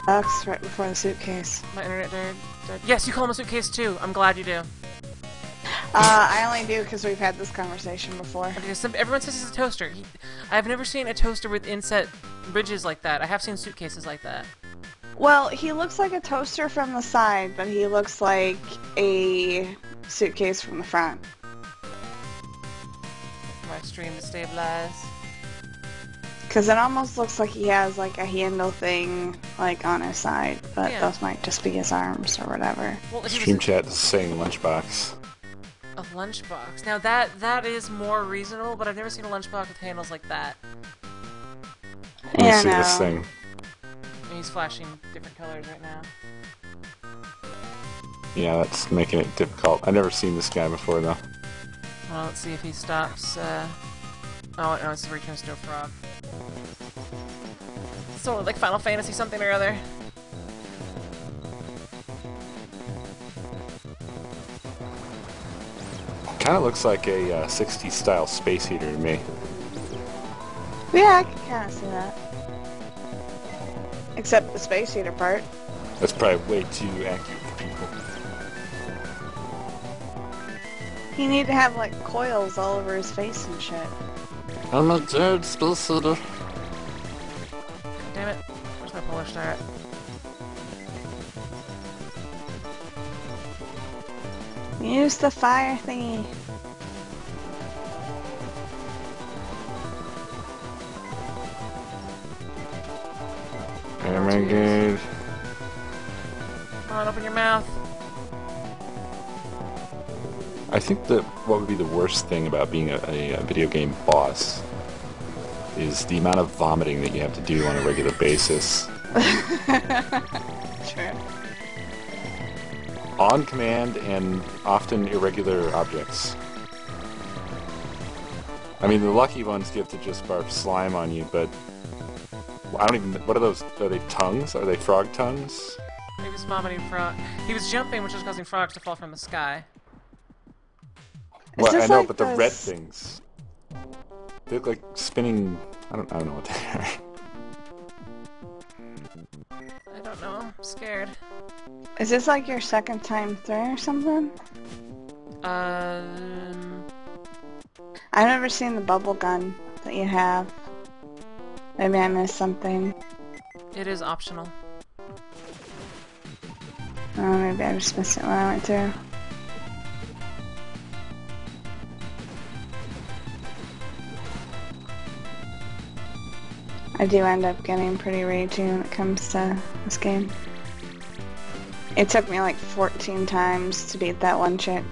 box right before the suitcase. My internet died. Yes, you call him a suitcase too. I'm glad you do. I only do because we've had this conversation before. Okay, everyone says he's a toaster. I've never seen a toaster with inset ridges like that. I have seen suitcases like that. Well, he looks like a toaster from the side, but he looks like a suitcase from the front. My stream to stabilize. Because it almost looks like he has like a handle thing like on his side, but Yeah. those might just be his arms or whatever. Well, Stream chat is saying lunchbox. a lunchbox. Now that is more reasonable, but I've never seen a lunchbox with handles like that. Let me Yeah, see no. this thing. And he's flashing different colors right now. Yeah, that's making it difficult. I've never seen this guy before, though. Well, let's see if he stops. Oh no, it's returns to a frog. So like Final Fantasy something or other. Kind of looks like a 60s style space heater to me. Yeah, I can kind of see that. Except the space heater part. That's probably way too accurate for people. He need to have like coils all over his face and shit. I'm a dead space heater. Damn it. Where's my polar star at? Use the fire thingy. Oh my god. Come on, open your mouth. I think that what would be the worst thing about being a video game boss is the amount of vomiting that you have to do on a regular basis. True. On command and often irregular objects. I mean, the lucky ones get to just barf slime on you, but I don't even. What are those? Are they tongues? Are they frog tongues? He was vomiting frog. He was jumping, which was causing frogs to fall from the sky. Is Well, this I know, like but the those- red things. They look like spinning. I don't know what they are. I don't know. I'm scared. Is this like your second time through or something? I've never seen the bubble gun that you have. Maybe I missed something. It is optional. Oh, maybe I just missed it when I went through. I do end up getting pretty ragey when it comes to this game. It took me like 14 times to beat that one chick.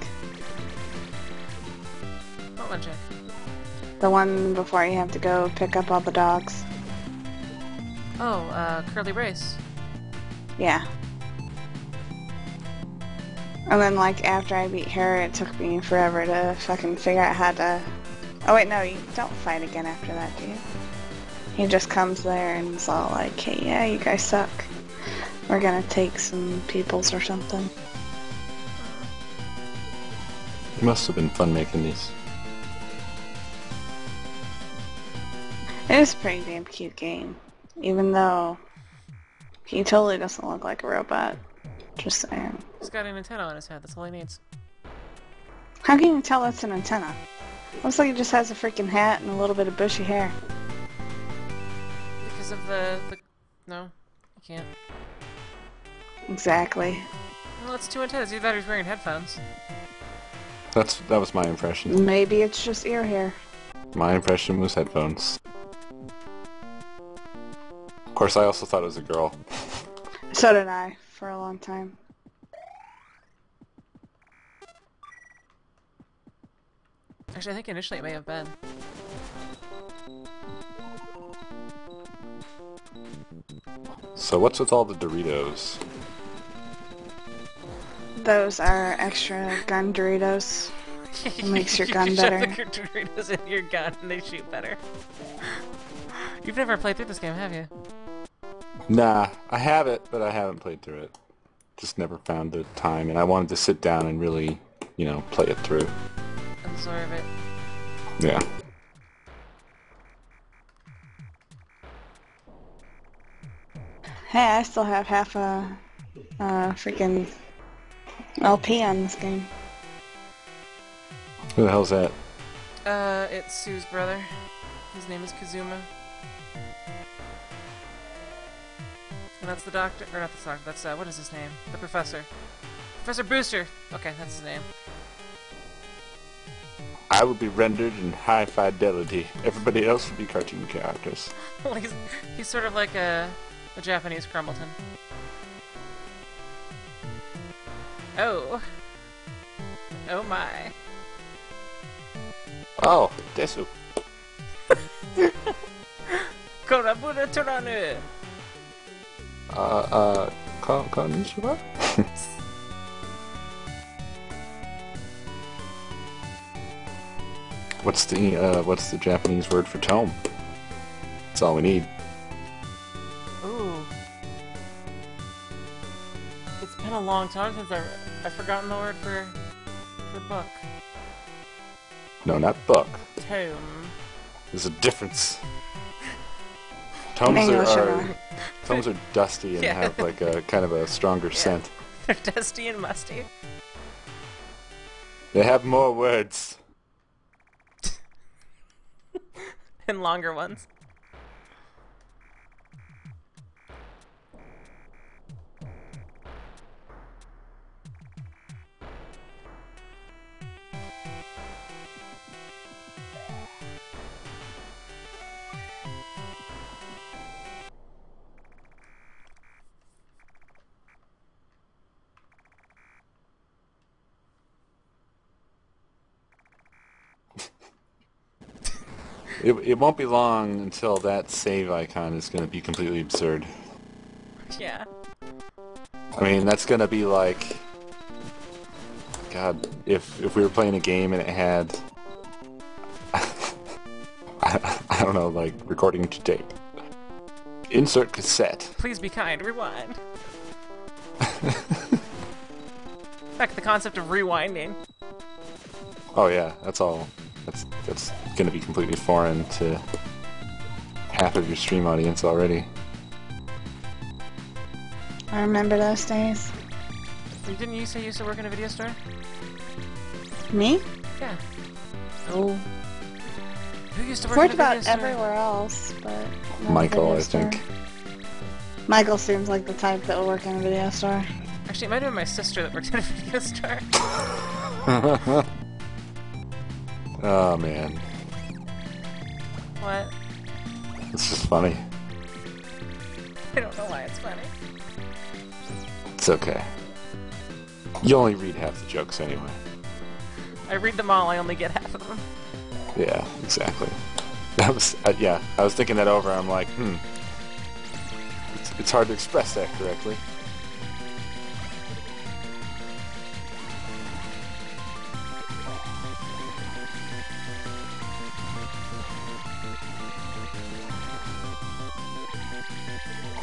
What one chick? The one before you have to go pick up all the dogs. Oh, Curly Brace. Yeah. And then like after I beat her, it took me forever to fucking figure out how to... Oh wait, no, you don't fight again after that, do you? He just comes there and is all like, hey, yeah, you guys suck. We're gonna take some peoples or something. It must have been fun making these. It is a pretty damn cute game. Even though he totally doesn't look like a robot. Just saying. He's got an antenna on his head. That's all he needs. How can you tell that's an antenna? Looks like he just has a freaking hat and a little bit of bushy hair. Because of the... No, you can't. Exactly. Well, it's two antennas. Either that or he's wearing headphones. That was my impression. Maybe it's just ear hair. My impression was headphones. Of course, I also thought it was a girl. So did I, for a long time. Actually, I think initially it may have been. So what's with all the Doritos? Those are extra gun Doritos. It makes your gun You better. shove the Doritos in your gun and they shoot better. You've never played through this game, have you? Nah, I have it, but I haven't played through it. Just never found the time, and I wanted to sit down and really, you know, play it through. Absorb it. Yeah. Hey, I still have half a freaking LP on this game. Who the hell's that? It's Sue's brother. His name is Kazuma. And that's the doctor, or not the doctor, that's, what is his name? The professor. Professor Booster! Okay, that's his name. I would be rendered in high fidelity. Everybody else would be cartoon characters. Well, he's sort of like a Japanese Crumbleton. Oh. Oh my. Oh, Desu. Korabura Toranu! Konnichiwa? What's the Japanese word for tome? That's all we need. Ooh. It's been a long time since I've forgotten the word for book. No, not book. Tome. There's a difference. Tomes tomes are dusty and have like a kind of a stronger scent. They're dusty and musty. They have more words. And longer ones. It won't be long until that save icon is going to be completely absurd. Yeah. I mean, that's going to be like... God, if we were playing a game and it had... I don't know, like, recording to tape. Insert cassette. Please be kind, rewind. Back to the concept of rewinding. Oh yeah, that's all. That's going to be completely foreign to half of your stream audience already. I remember those days. Didn't you say you used to work in a video store? Me? Yeah. Oh. Who used to work Worked in a video about store? everywhere else, but not a Michael, video I store. think. Michael seems like the type that will work in a video store. Actually, it might have been my sister that worked in a video store. Oh man, What? it's just funny. I don't know why it's funny. It's okay. You only read half the jokes anyway. I read them all, I only get half of them. Yeah, exactly. That was yeah. I was thinking that over. I'm like, It's hard to express that correctly.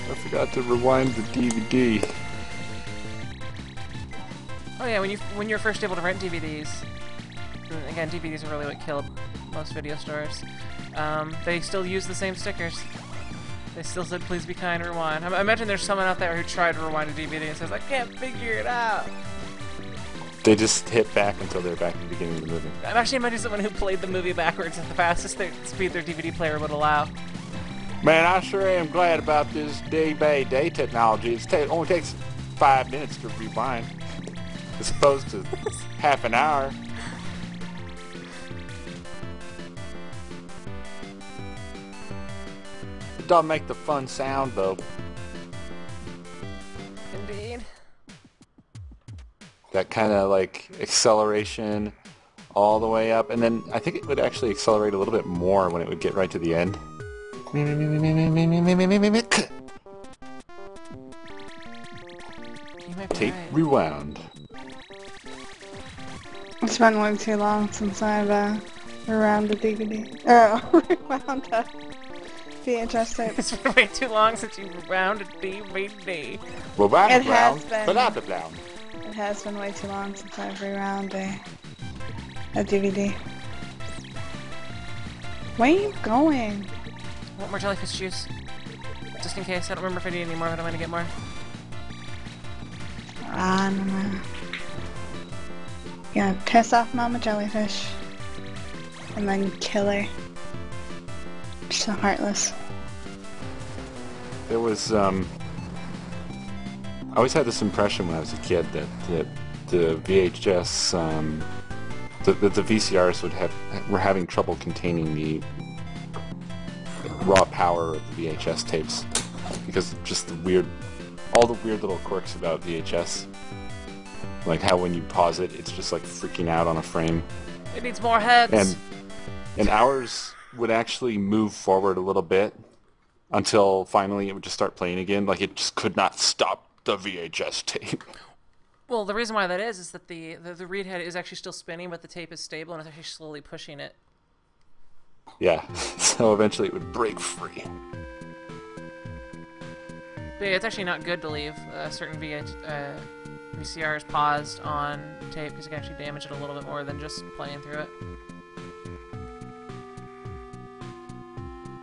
I forgot to rewind the DVD. Oh yeah, when you're first able to rent DVDs, and again, DVDs are really what killed most video stores. They still use the same stickers. They still said, "Please be kind, rewind." I imagine there's someone out there who tried to rewind a DVD and says, "I can't figure it out." They just hit back until they're back at the beginning of the movie. I'm actually imagining someone who played the movie backwards at the fastest speed their DVD player would allow. Man, I sure am glad about this day-by-day technology. It only takes 5 minutes to rewind, as opposed to half an hour. It doesn't make the fun sound, though. Indeed. That kind of, like, acceleration all the way up, and then I think it would actually accelerate a little bit more when it would get right to the end. You might be Tape right. rewound. It's been way too long since I've rewound a DVD. Oh, rewound a VHS tape. It's been way too long since you rewound a DVD. Rewound, It has rewound, been. blah, blah, blah. It has been way too long since I've rewound a DVD. Where are you going? Want more jellyfish juice? just in case. I don't remember if I need any more, but I'm gonna get more. Run. Gonna piss off Mama Jellyfish. And then kill her. So heartless. There was, I always had this impression when I was a kid that the VHS, that the VCRs were having trouble containing the raw power of the VHS tapes because of just all the weird little quirks about VHS. Like how when you pause it, it's just like freaking out on a frame. It needs more heads! And ours would actually move forward a little bit until finally it would just start playing again. Like it just could not stop the VHS tape. Well, the reason why that is that the read head is actually still spinning, but the tape is stable and it's actually slowly pushing it. Yeah, so eventually it would break free. But yeah, it's actually not good to leave certain VCRs paused on tape because it can actually damage it a little bit more than just playing through it.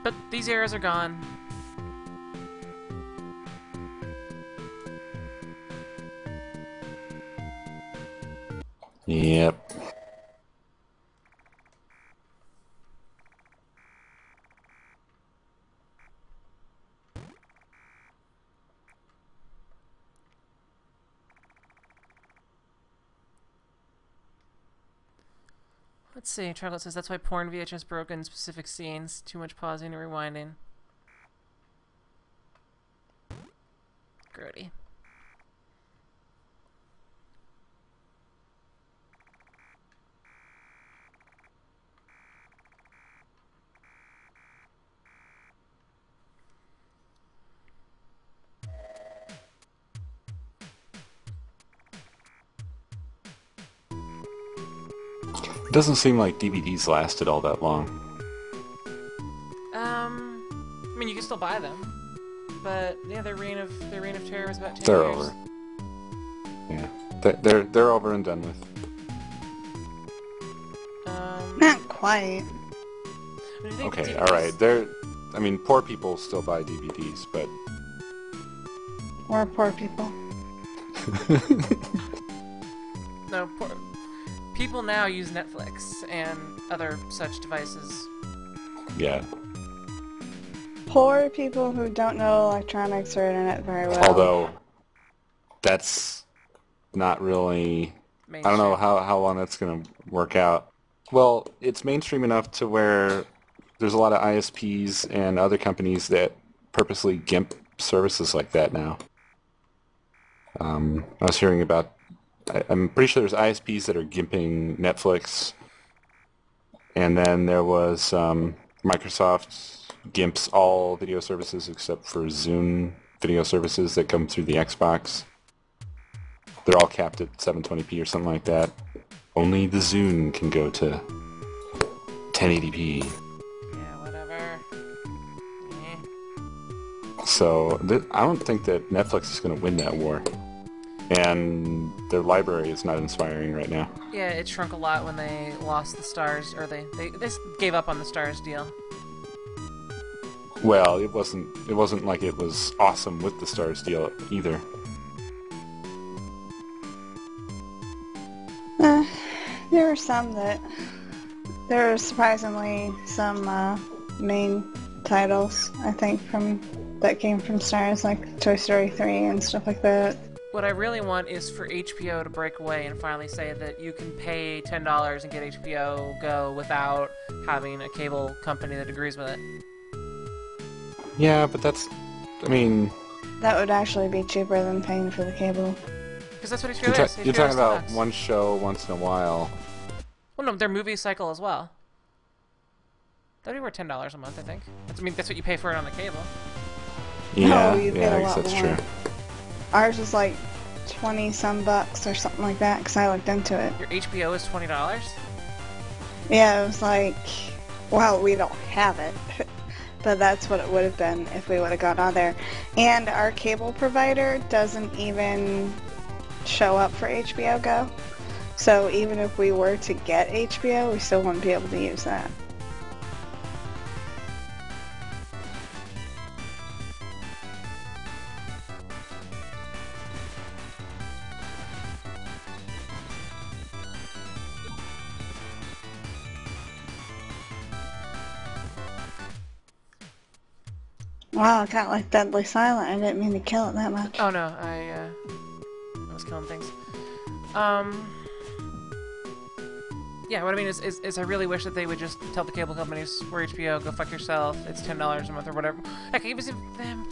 But these errors are gone. Yep. Let's see, Chocolate says that's why porn VHS broke in specific scenes. Too much pausing and rewinding. Grody. It doesn't seem like DVDs lasted all that long. I mean, you can still buy them, but yeah, their reign of terror was about 10 They're years. over. Yeah, they're over and done with. Not quite. What do you think of Okay, DVDs? all right. I mean, poor people still buy DVDs, but We're poor people. No, people now use Netflix and other such devices. yeah. Poor people who don't know electronics or internet very well. Although that's not really. I don't know how long that's going to work out. Well, it's mainstream enough to where there's a lot of ISPs and other companies that purposely GIMP services like that now. I was hearing about. I'm pretty sure there's ISPs that are GIMPing Netflix, and then there was Microsoft GIMPs all video services except for Zune video services that come through the Xbox. They're all capped at 720p or something like that. Only the Zune can go to 1080p. Yeah, whatever. Eh. So I don't think that Netflix is going to win that war. And their library is not inspiring right now. Yeah, it shrunk a lot when they lost the Stars, or they gave up on the Stars deal. Well, it wasn't like it was awesome with the Stars deal either. There were some that... There were surprisingly some main titles, I think, that came from Stars, like Toy Story 3 and stuff like that. What I really want is for HBO to break away and finally say that you can pay $10 and get HBO Go without having a cable company that agrees with it. Yeah, but that's... I mean... That would actually be cheaper than paying for the cable. Because that's what HBO You're, is. you're HBO talking is about Fox. one show once in a while. Well, no, their movie cycle as well. That'd be worth $10 a month, I think. That's what you pay for it on the cable. Yeah, you pay yeah, a I guess lot that's more. true. Ours was like 20-some bucks or something like that, because I looked into it. Your HBO is $20? Yeah, it was like, well, we don't have it, but that's what it would have been if we would have gone on there. And our cable provider doesn't even show up for HBO Go. So even if we were to get HBO, we still wouldn't be able to use that. Wow, it got like deadly silent. I didn't mean to kill it that much. Oh no, I was killing things. Yeah, what I mean is I really wish that they would just tell the cable companies, we're HBO, go fuck yourself, it's $10 a month or whatever. Heck, even if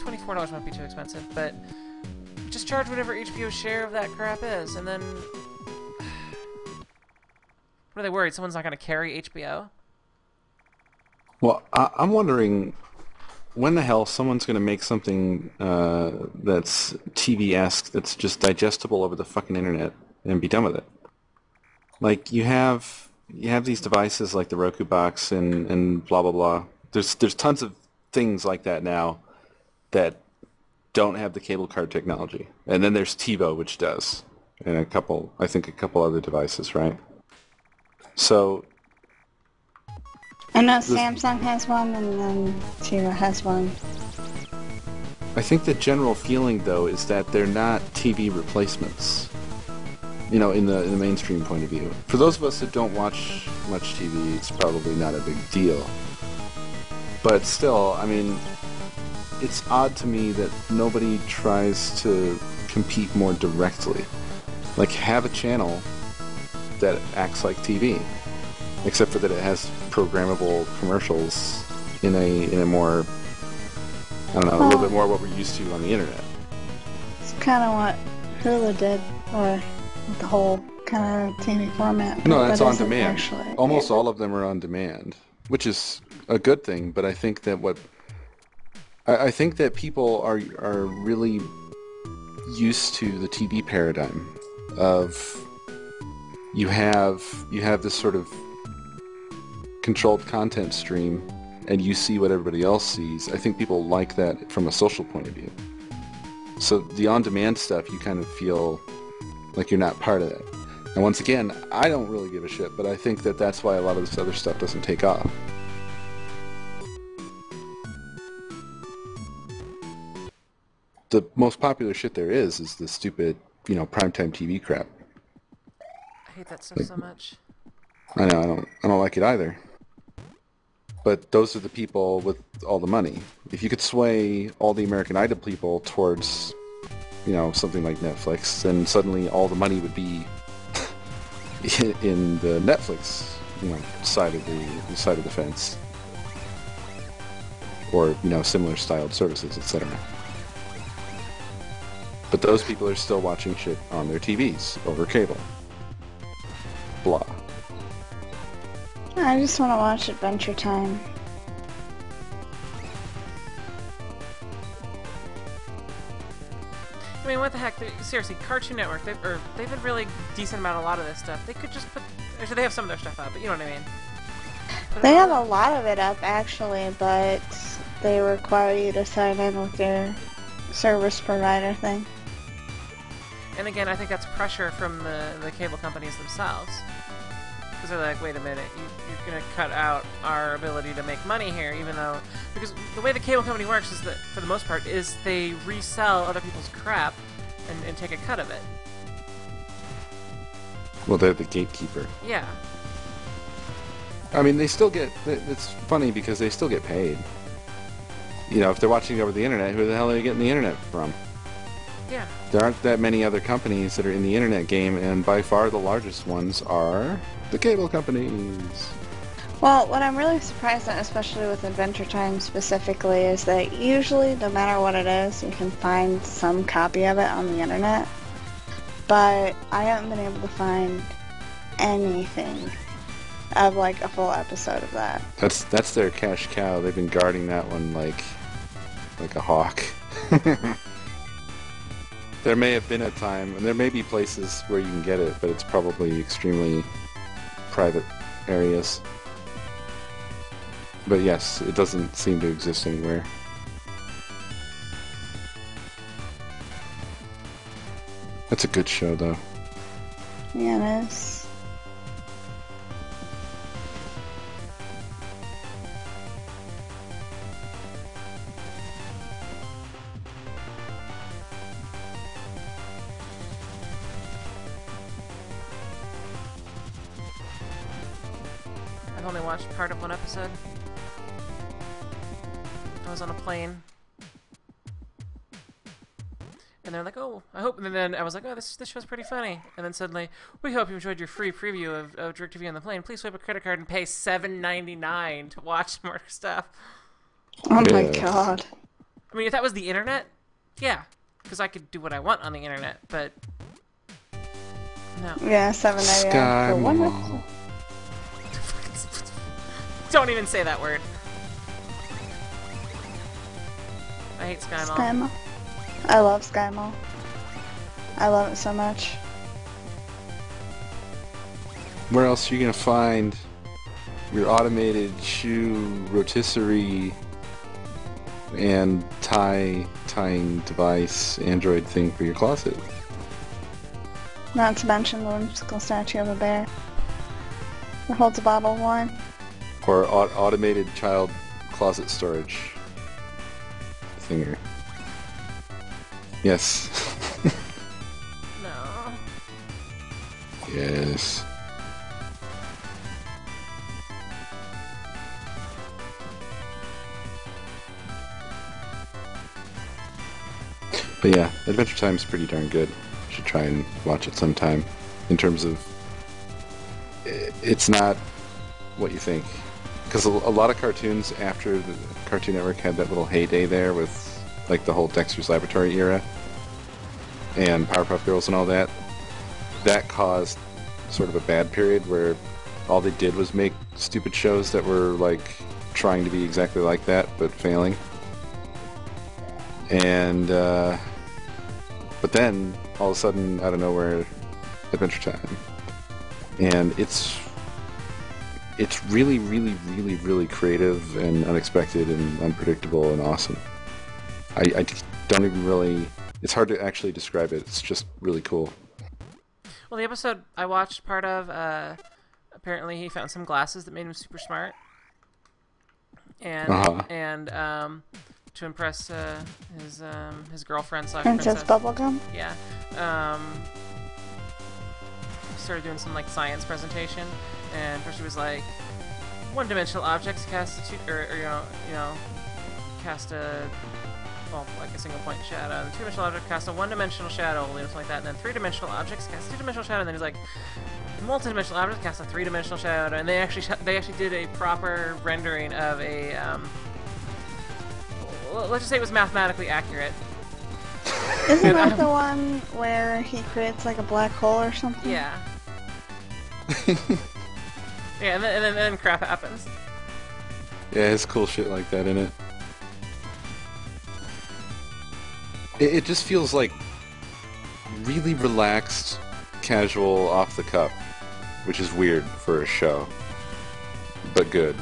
$24 might be too expensive, but just charge whatever HBO's share of that crap is, and then... What are they worried? Someone's not going to carry HBO? Well, I'm wondering when the hell someone's going to make something that's TV-esque, that's just digestible over the fucking internet, and be done with it. Like, you have these devices like the Roku box and blah blah blah. There's tons of things like that now that don't have the cable card technology, and then there's TiVo, which does, and a couple other devices, right? So I know Samsung has one, and then TiVo has one. I think the general feeling, though, is that they're not TV replacements. You know, in the mainstream point of view. For those of us that don't watch much TV, it's probably not a big deal. But still, I mean, it's odd to me that nobody tries to compete more directly. Like, have a channel that acts like TV, except for that it has programmable commercials in a more, I don't know, a little bit more what we're used to on the internet. It's kind of what Hulu did, or the whole kind of TV format. No, that's on demand. Actually. Almost all of them are on demand, which is a good thing. But I think that I think that people are really used to the TV paradigm of you have this sort of controlled content stream, and you see what everybody else sees. I think people like that from a social point of view. So the on-demand stuff, you kind of feel like you're not part of it. And once again, I don't really give a shit, but I think that that's why a lot of this other stuff doesn't take off. The most popular shit there is the stupid, primetime TV crap. I hate that stuff so much. I know, I don't like it either. But those are the people with all the money. If you could sway all the American Idol people towards something like Netflix, then suddenly all the money would be in the Netflix, side of the fence, or similar styled services, etc. But those people are still watching shit on their TVs over cable. Blah. I just want to watch Adventure Time. I mean, what the heck? Seriously, Cartoon Network, they've been really decent about a lot of this stuff. They could just put... Actually, they have some of their stuff out, but you know what I mean. They have a lot of it up, actually, but they require you to sign in with their service provider thing. And again, I think that's pressure from the cable companies themselves. Because they're like, wait a minute, you're going to cut out our ability to make money here, even though... Because the way the cable company works is that, for the most part, is they resell other people's crap and take a cut of it. Well, they're the gatekeeper. Yeah. I mean, they still get... It's funny because they still get paid. If they're watching over the internet, who the hell are they getting the internet from? Yeah. There aren't that many other companies that are in the internet game, and by far the largest ones are the cable companies. Well, what I'm really surprised at, especially with Adventure Time specifically, is that usually, no matter what it is, you can find some copy of it on the internet. But I haven't been able to find anything of like a full episode of that. That's their cash cow. They've been guarding that one like a hawk. There may have been a time, and there may be places where you can get it, but it's probably extremely private areas. But yes, it doesn't seem to exist anywhere. That's a good show, though. Yeah, it is. I've only watched part of one episode. I was on a plane And they're like, oh, I hope. And then I was like, oh, this show's pretty funny. And then suddenly, we hope you enjoyed your free preview of DirecTV on the plane. Please swipe a credit card and pay $7.99 to watch more stuff. Oh my god. I mean, if that was the internet, yeah, because I could do what I want on the internet, but no. Yeah, $7.99 for one episode. Don't even say that word. I hate Sky Mall. Sky Mall. I love Sky Mall. I love it so much. Where else are you gonna find your automated shoe rotisserie and tying device Android thing for your closet? Not to mention the whimsical statue of a bear that holds a bottle of wine. Or automated child closet storage thinger. Yes. No. Yes. But yeah, Adventure Time's pretty darn good. You should try and watch it sometime. In terms of, it's not what you think. Because a lot of cartoons after the Cartoon Network had that little heyday there with like the whole Dexter's Laboratory era and Powerpuff Girls and all that, that caused sort of a bad period where all they did was make stupid shows that were like trying to be exactly like that but failing. And but then all of a sudden out of nowhere, Adventure Time, and it's really, really, really, really creative and unexpected and unpredictable and awesome. I don't even really... It's hard to actually describe it. It's just really cool. Well, the episode I watched part of, apparently he found some glasses that made him super smart. And to impress his girlfriend slash Princess Bubblegum? Yeah. Started doing some like science presentation, and first he was like, one-dimensional objects cast cast a, well, like a single point shadow, and two-dimensional object cast a one-dimensional shadow, or something like that, and then three-dimensional objects cast a two-dimensional shadow, and then he's like, multi-dimensional objects cast a three-dimensional shadow, and they actually did a proper rendering of a, let's just say it was mathematically accurate. Isn't that the one where he creates like a black hole or something? Yeah. Yeah, and then crap happens. Yeah, it's cool shit like that in it. It just feels like really relaxed, casual, off the cuff, which is weird for a show, but good.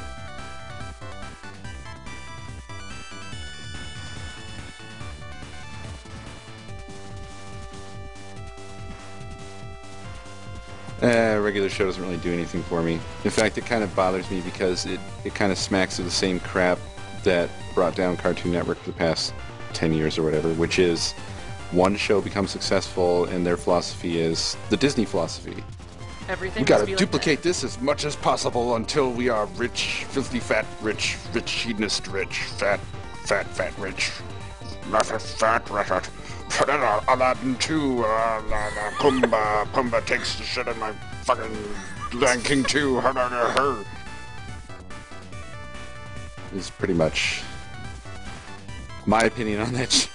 Regular show doesn't really do anything for me. In fact, it kind of bothers me because it kind of smacks of the same crap that brought down Cartoon Network for the past 10 years or whatever, which is one show becomes successful and their philosophy is the Disney philosophy. Everything we gotta duplicate this as much as possible until we are rich, filthy fat, rich, hedonist, rich, fat, rich. Fat. Aladdin 2, Pumbaa takes the shit in my fucking Lion King 2, her. Is pretty much my opinion on that show.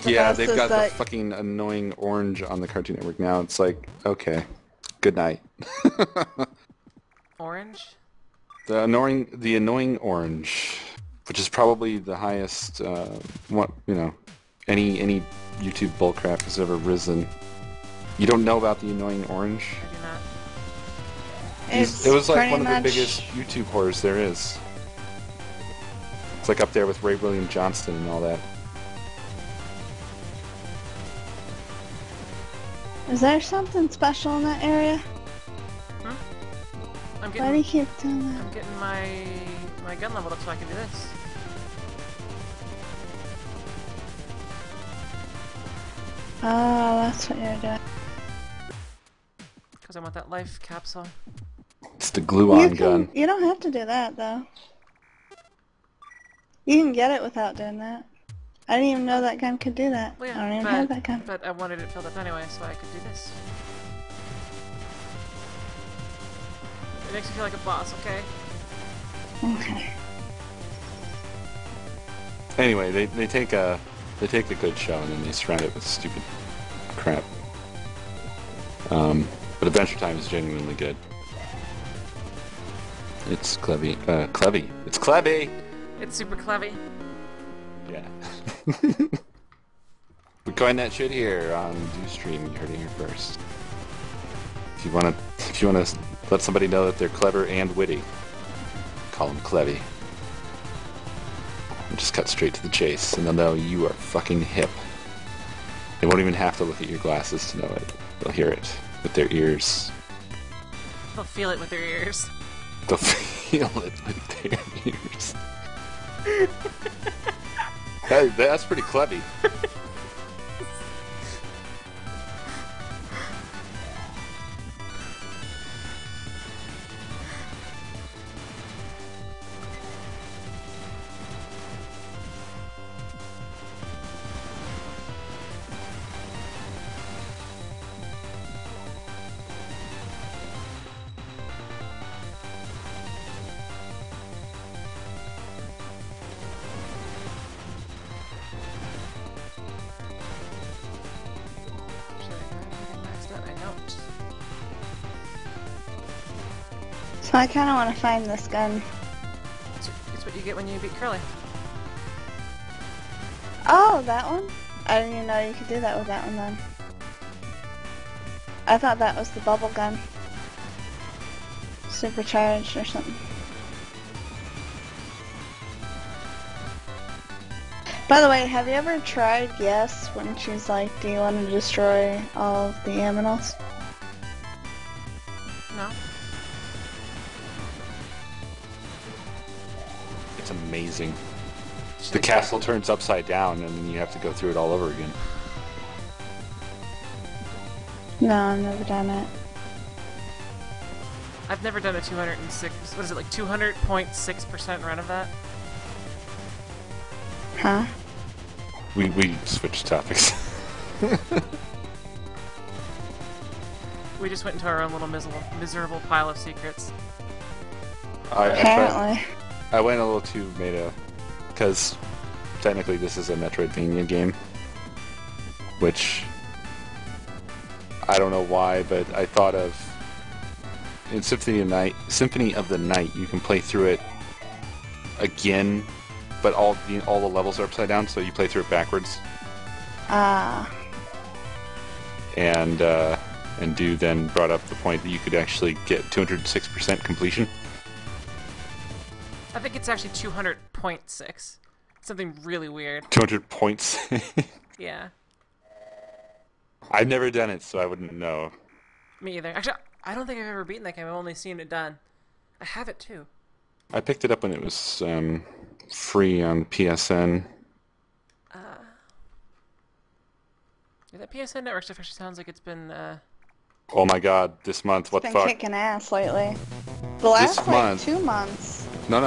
Yeah, they've got the fucking annoying orange on the Cartoon Network now. It's like, okay, good night. Orange? The annoying orange. Which is probably the highest, any YouTube bullcrap has ever risen. You don't know about the annoying orange? I do not. It was like one of the biggest YouTube horrors there is. It's like up there with Ray William Johnston and all that. Is there something special in that area? Why do you keep doing that? I'm getting my gun leveled up so I can do this. Oh, that's what you're doing. Because I want that life capsule. It's the glue-on gun. You don't have to do that, though. You can get it without doing that. I didn't even know that gun could do that. Well, yeah, I don't even have that gun. But I wanted it filled up anyway, so I could do this. It makes me feel like a boss, okay? Okay. Anyway, they take a good show and then they surround it with stupid crap. But Adventure Time is genuinely good. It's clevy. Clevy. It's clevy! It's super clevy. Yeah. We coined that shit here on DoStream. You heard it here first. If you wanna let somebody know that they're clever and witty, call them clevy. And just cut straight to the chase, and they'll know you are fucking hip. They won't even have to look at your glasses to know it. They'll hear it with their ears. They'll feel it with their ears. They'll feel it with their ears. That's pretty clevy. So I kind of want to find this gun. It's what you get when you beat Curly. Oh, that one? I didn't even know you could do that with that one then. I thought that was the bubble gun. Supercharged or something. By the way, have you ever tried yes when she's like, do you want to destroy all of the aminals? No. It's amazing. The castle turns upside down and then you have to go through it all over again. No, I've never done it. I've never done a 206, what is it, like 200.6% run of that? Huh? We switched topics. We just went into our own little miserable pile of secrets. Apparently. I went a little too meta, because technically this is a Metroidvania game, which I don't know why, but I thought of in Symphony of the Night, you can play through it again, but all the levels are upside down, so you play through it backwards. And Du then brought up the point that you could actually get 206% completion. I think it's actually 200.6. Something really weird. 200 points. Yeah. I've never done it, so I wouldn't know. Me either. Actually, I don't think I've ever beaten that game. I've only seen it done. I have it too. I picked it up when it was free on PSN. Yeah, that PSN network stuff actually sounds like it's been, Oh my god, this month, what the fuck? It's been kicking ass lately. The last, This like, month- 2 months. No.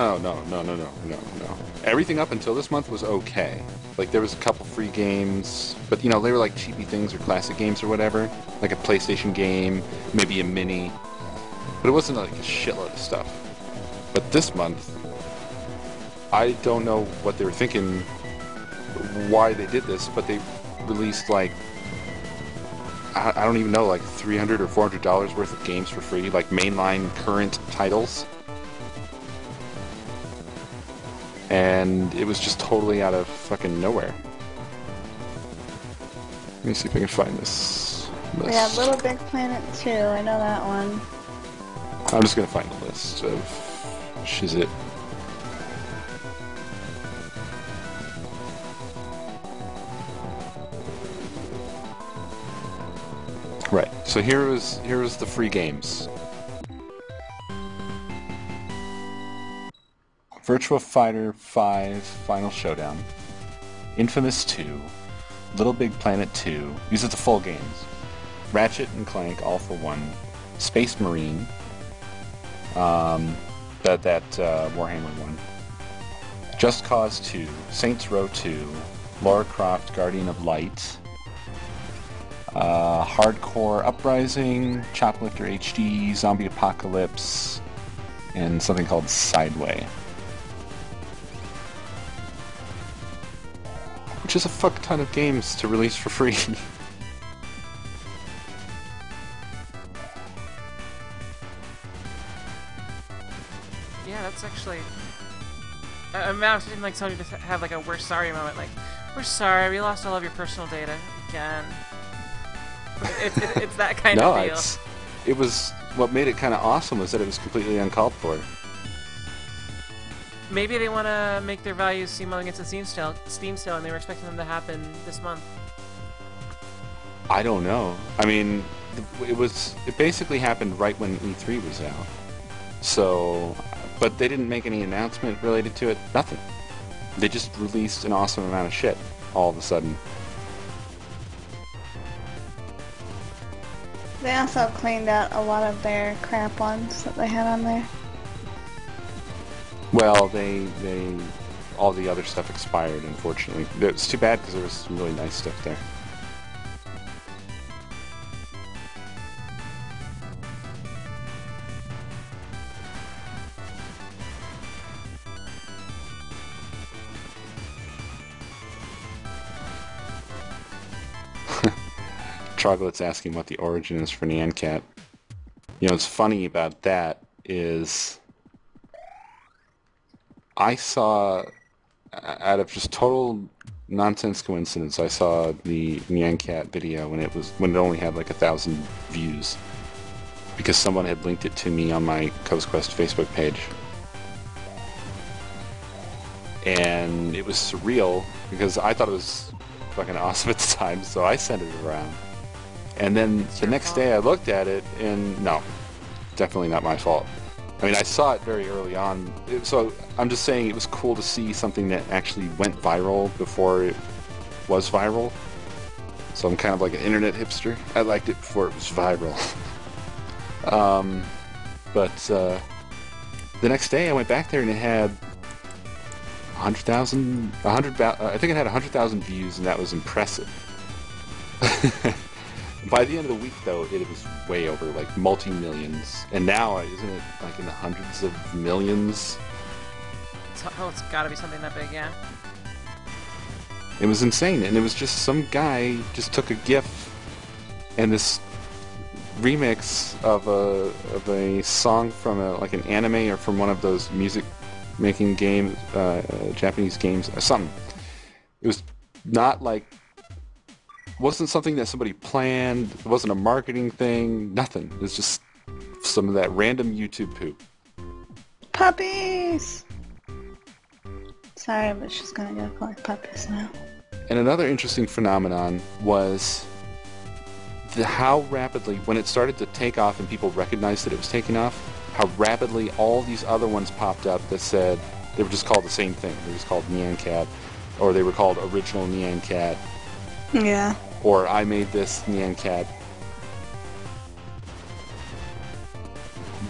Everything up until this month was okay. Like, there was a couple free games, but, you know, they were like cheapy things or classic games or whatever. Like a PlayStation game, maybe a mini. But it wasn't like a shitload of stuff. But this month, I don't know what they were thinking, why they did this, but they released, like, I don't even know, like $300 or $400 worth of games for free, like mainline current titles. And it was just totally out of fucking nowhere. Let me see if I can find this list. We have Little Big Planet 2, I know that one. I'm just gonna find a list of Shizit. Right, so here was the free games. Virtua Fighter 5 Final Showdown, Infamous 2, Little Big Planet 2, these are the full games, Ratchet and Clank All for One, Space Marine, that Warhammer one, Just Cause 2, Saints Row 2, Lara Croft, Guardian of Light, Hardcore Uprising, Choplifter HD, Zombie Apocalypse, and something called Sideway. Which is a fuck ton of games to release for free. Yeah, that's actually... I'm imagining like Sony to have like a "we're sorry" moment, like, "We're sorry, we lost all of your personal data again." It's that kind of deal. It was... What made it kind of awesome was that it was completely uncalled for. Maybe they want to make their values seem against the Steam sale, and they were expecting them to happen this month. I don't know. I mean, it basically happened right when E3 was out. So, but they didn't make any announcement related to it. Nothing. They just released an awesome amount of shit all of a sudden. They also cleaned out a lot of their crap ones that they had on there. Well, all the other stuff expired, unfortunately. It's too bad because there was some really nice stuff there. Troglodyte's asking what the origin is for Nyan Cat. You know, what's funny about that is I saw, out of just total nonsense coincidence, I saw the Nyan Cat video when it only had like 1,000 views because someone had linked it to me on my Coast Quest Facebook page. And it was surreal because I thought it was fucking awesome at the time, so I sent it around. And then the next day I looked at it, and no, definitely not my fault. I mean, I saw it very early on, so I'm just saying it was cool to see something that actually went viral before it was viral. So I'm kind of like an internet hipster. I liked it before it was viral. But the next day I went back there and it had 100,000, I think it had 100,000 views, and that was impressive. By the end of the week, though, it was way over, like, multi-millions. And now, isn't it, like, in the hundreds of millions? It's gotta be something that big, yeah. It was insane, and it was just some guy just took a GIF and this remix of a song from like an anime or from one of those music-making games, Japanese games, or something. It was not like... wasn't something that somebody planned. It wasn't a marketing thing. Nothing. It was just some of that random YouTube poop. Puppies! Sorry, but she's gonna go collect puppies now. And another interesting phenomenon was how rapidly, when it started to take off and people recognized that it was taking off, how rapidly all these other ones popped up that said they were just called the same thing. They were just called Nyan Cat, or they were called Original Nyan Cat. Yeah. Or I made this Nyan Cat.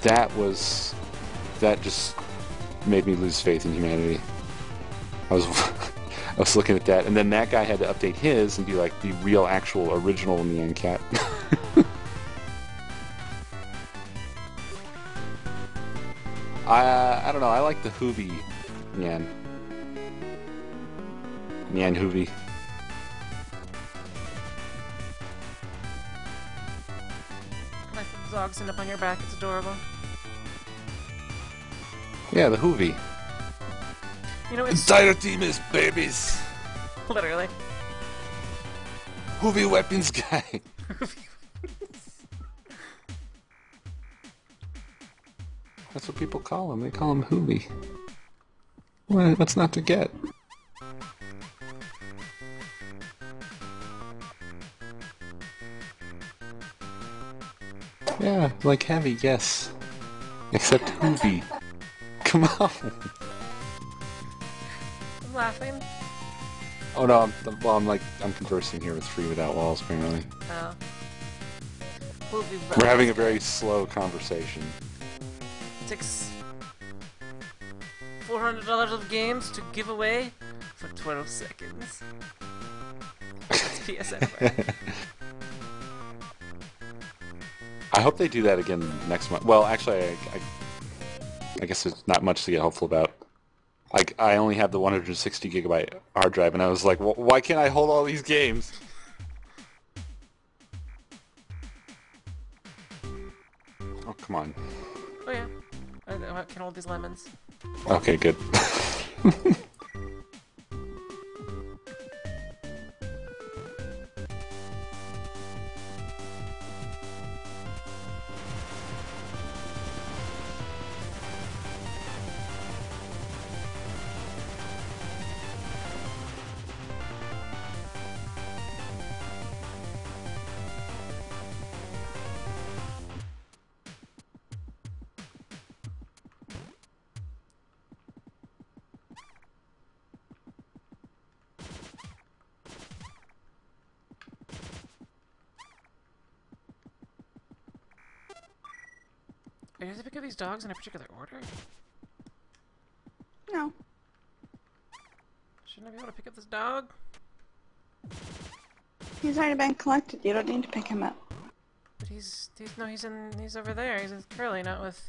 That just made me lose faith in humanity. I was looking at that, and then that guy had to update his and be like the real, actual, original Nyan Cat. I don't know. I like the Hoovy Nyan Hoovy. The dog sitting up on your back, it's adorable. Yeah, the Hoovy. You know, it's... Entire team is babies! Literally. Hoovy weapons guy! That's what people call him. They call him Hoovy. What's not to get? Yeah, like heavy, yes. Except Hoovy. Come on! I'm laughing. Oh no, I'm conversing here with Free Without Walls, apparently. Oh. We're having a very slow conversation. It takes $400 of games to give away for 12 seconds. That's PS Anywhere. I hope they do that again next month. Well, actually, I guess there's not much to get hopeful about. I only have the 160 gigabyte hard drive, and I was like, well, why can't I hold all these games? Oh, come on. Oh yeah, I can hold these lemons. Okay, good. Are you going to pick up these dogs in a particular order? No. Shouldn't I be able to pick up this dog? He's already been collected. You don't need to pick him up. But he's over there. He's with Curly, not with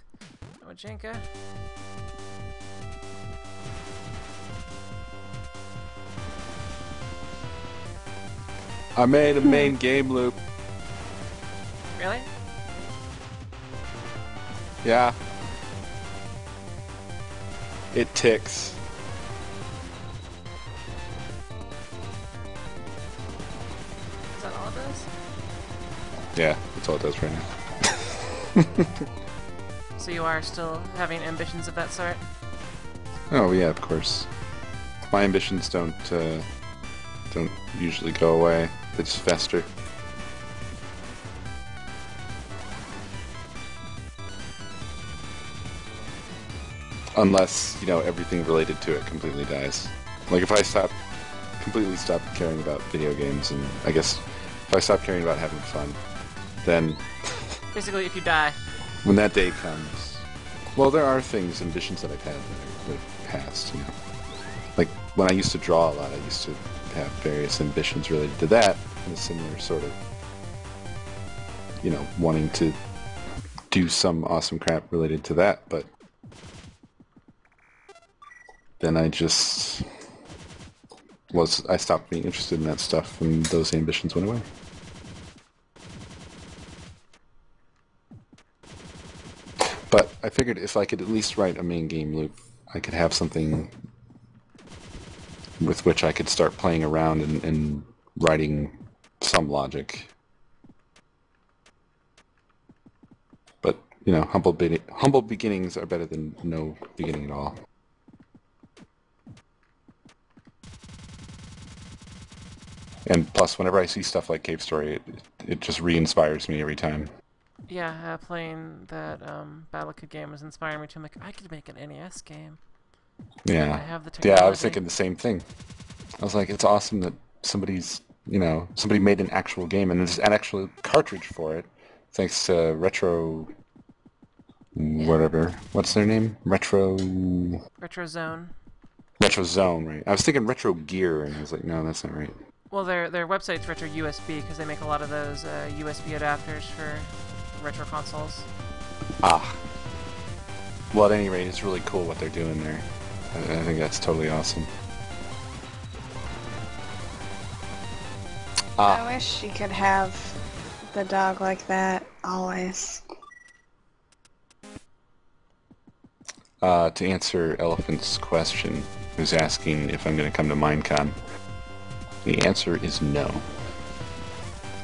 Jenka. I made a main game loop. Really? Yeah. It ticks. Is that all it does? Yeah, that's all it does right now. So you are still having ambitions of that sort? Oh yeah, of course. My ambitions don't usually go away. They just fester. Unless, you know, everything related to it completely dies. Like if I completely stop caring about video games, and I guess if I stop caring about having fun, then... Basically, if you die. When that day comes... Well, there are things, ambitions that I've had that have passed, you know. Like, when I used to draw a lot, I used to have various ambitions related to that, in a similar sort of, you know, wanting to do some awesome crap related to that, but then I stopped being interested in that stuff, and those ambitions went away. But I figured if I could at least write a main game loop, I could have something with which I could start playing around and writing some logic. But, you know, humble beginnings are better than no beginning at all. And plus, whenever I see stuff like Cave Story, it just re-inspires me every time. Yeah, playing that Battlefield game was inspiring me to make. I could make an NES game. Yeah. I have the technology. Yeah, I was thinking the same thing. I was like, it's awesome that somebody made an actual game, and there's an actual cartridge for it, thanks to Retro... whatever. What's their name? Retrozone, right. I was thinking Retro Gear, and I was like, no, that's not right. Well, their website's Retro USB, because they make a lot of those USB adapters for retro consoles. Ah. Well, at any rate, it's really cool what they're doing there. I think that's totally awesome. I wish you could have the dog like that, always. To answer Elephant's question, who's asking if I'm going to come to Minecon, the answer is no.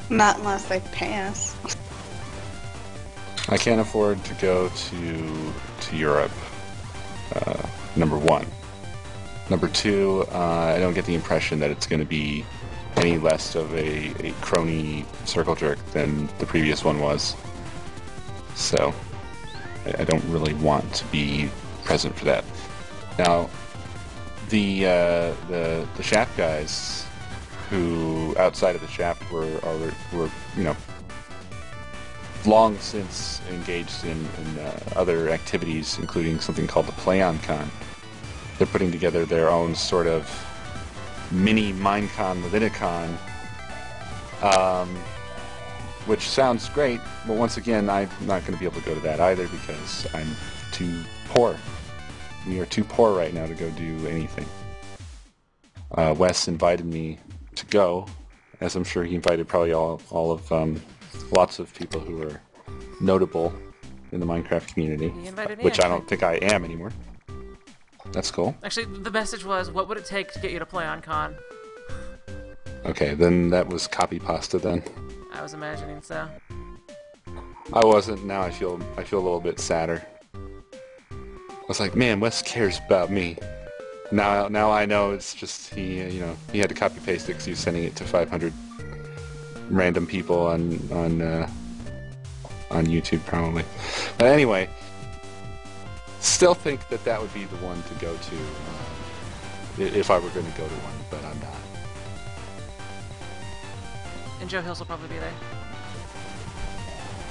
Not unless they pay us. I can't afford to go to Europe, number one. Number two, I don't get the impression that it's going to be any less of a crony circle jerk than the previous one was. So, I don't really want to be present for that. Now, the Shaft guys, who outside of the Shaft were you know, long since engaged in other activities, including something called the PlayOnCon. They're putting together their own sort of mini Minecon within a con, which sounds great, but once again, I'm not going to be able to go to that either because I'm too poor. We are too poor right now to go do anything. Wes invited me to go, as I'm sure he invited probably all of lots of people who are notable in the Minecraft community, which I don't think I am anymore. That's cool. Actually, the message was, what would it take to get you to play on con? Okay, then that was copy pasta then. I was imagining so. I wasn't. Now I feel a little bit sadder. I was like, man, Wes cares about me. Now I know it's just he had to copy paste it because he was sending it to 500 random people on YouTube probably. But anyway, still think that would be the one to go to if I were going to go to one, but I'm not. And Joe Hills will probably be there.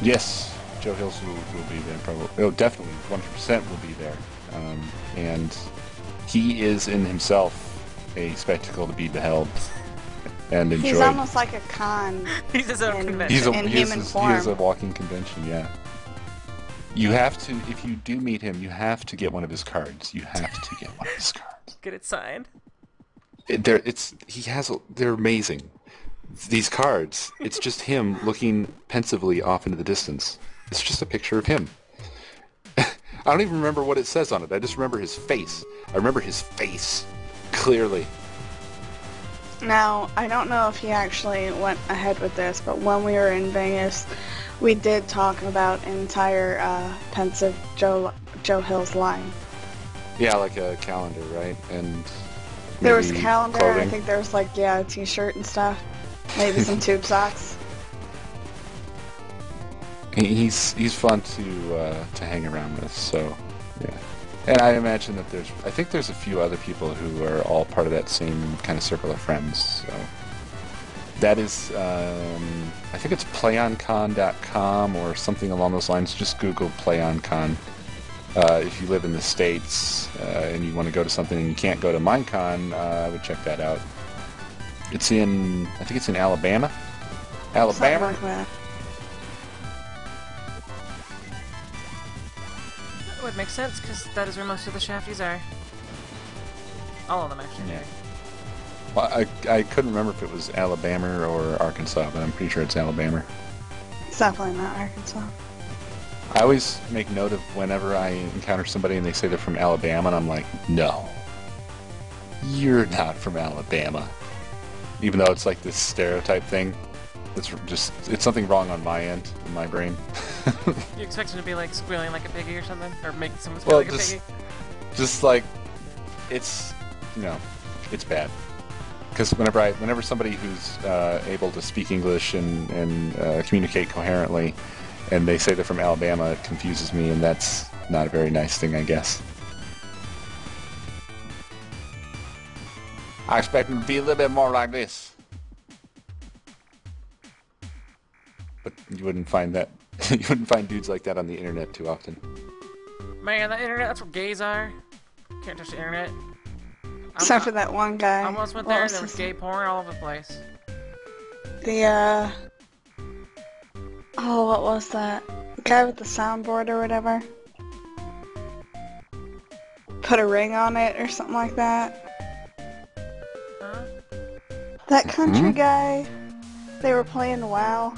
Yes, Joe Hills will be there probably. Oh, definitely, 100% will be there. And he is in himself a spectacle to be beheld and enjoyed. He's almost like a con. He's his own convention. He is a walking convention, yeah. You have to, if you do meet him, you have to get one of his cards. You have to get one of his cards. Get it signed. They're amazing. These cards, it's just him looking pensively off into the distance. It's just a picture of him. I don't even remember what it says on it. I just remember his face. I remember his face clearly. Now, I don't know if he actually went ahead with this, but when we were in Vegas, we did talk about an entire pensive Joe Hills line. Yeah, like a calendar, right? And there was a calendar, clothing. I think there was like, yeah, a t-shirt and stuff. Maybe some tube socks. He's fun to hang around with, so yeah. And I imagine that I think there's a few other people who are all part of that same kind of circle of friends. So that is, I think it's playoncon.com or something along those lines. Just Google PlayOnCon. If you live in the States and you want to go to something and you can't go to Minecon, I would check that out. I think it's in Alabama. Alabama? Something like that. That would make sense, because that is where most of the Shafties are. All of them, actually. Yeah. Well, I couldn't remember if it was Alabama or Arkansas, but I'm pretty sure it's Alabama. It's definitely not Arkansas. I always make note of whenever I encounter somebody and they say they're from Alabama, and I'm like, no. You're not from Alabama. Even though it's like this stereotype thing. It's something wrong on my end, in my brain. You expect him to be like squealing like a piggy or something? Or making someone squeal like a piggy? Just like, it's bad. Because whenever somebody who's able to speak English and communicate coherently, and they say they're from Alabama, it confuses me, and that's not a very nice thing, I guess. I expect them to be a little bit more like this. But you wouldn't find that. You wouldn't find dudes like that on the internet too often. Man, the internet, that's where gays are. Can't touch the internet. Except for that one guy. I almost went there and there was gay porn all over the place. Oh, what was that? The guy with the soundboard or whatever? Put a ring on it or something like that. Huh? That country guy, they were playing WoW.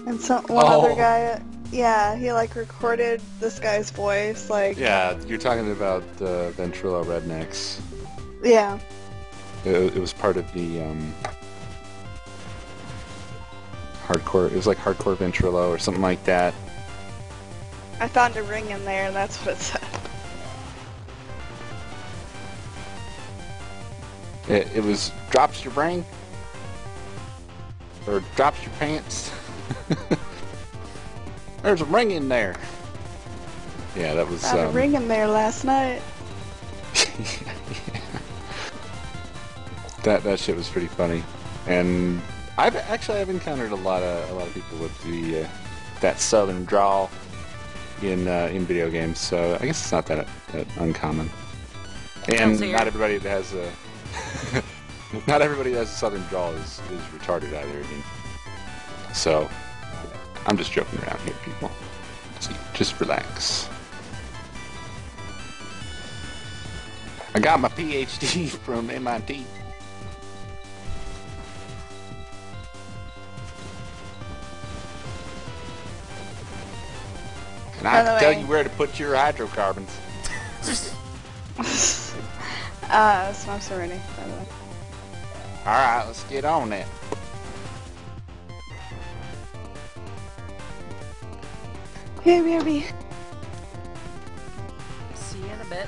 And one other guy, yeah, he like recorded this guy's voice, like... Yeah, you're talking about the Ventrilo Rednecks. Yeah. It was part of the hardcore, it was like hardcore Ventrilo or something like that. I found a ring in there, and that's what it said. It was drops your brain? Or drops your pants? There's a ring in there. Yeah, that was... Found a ring in there last night. That shit was pretty funny. And I've encountered a lot of people with that southern drawl in video games, so I guess it's not that uncommon. And not everybody that has Not everybody that has a southern drawl is retarded either. I mean, so, I'm just joking around here, people. So just relax. I got my PhD from MIT. And I can tell you where to put your hydrocarbons. Smoke's already, by the way. Alright, let's get on that. Here, BRB. See you in a bit.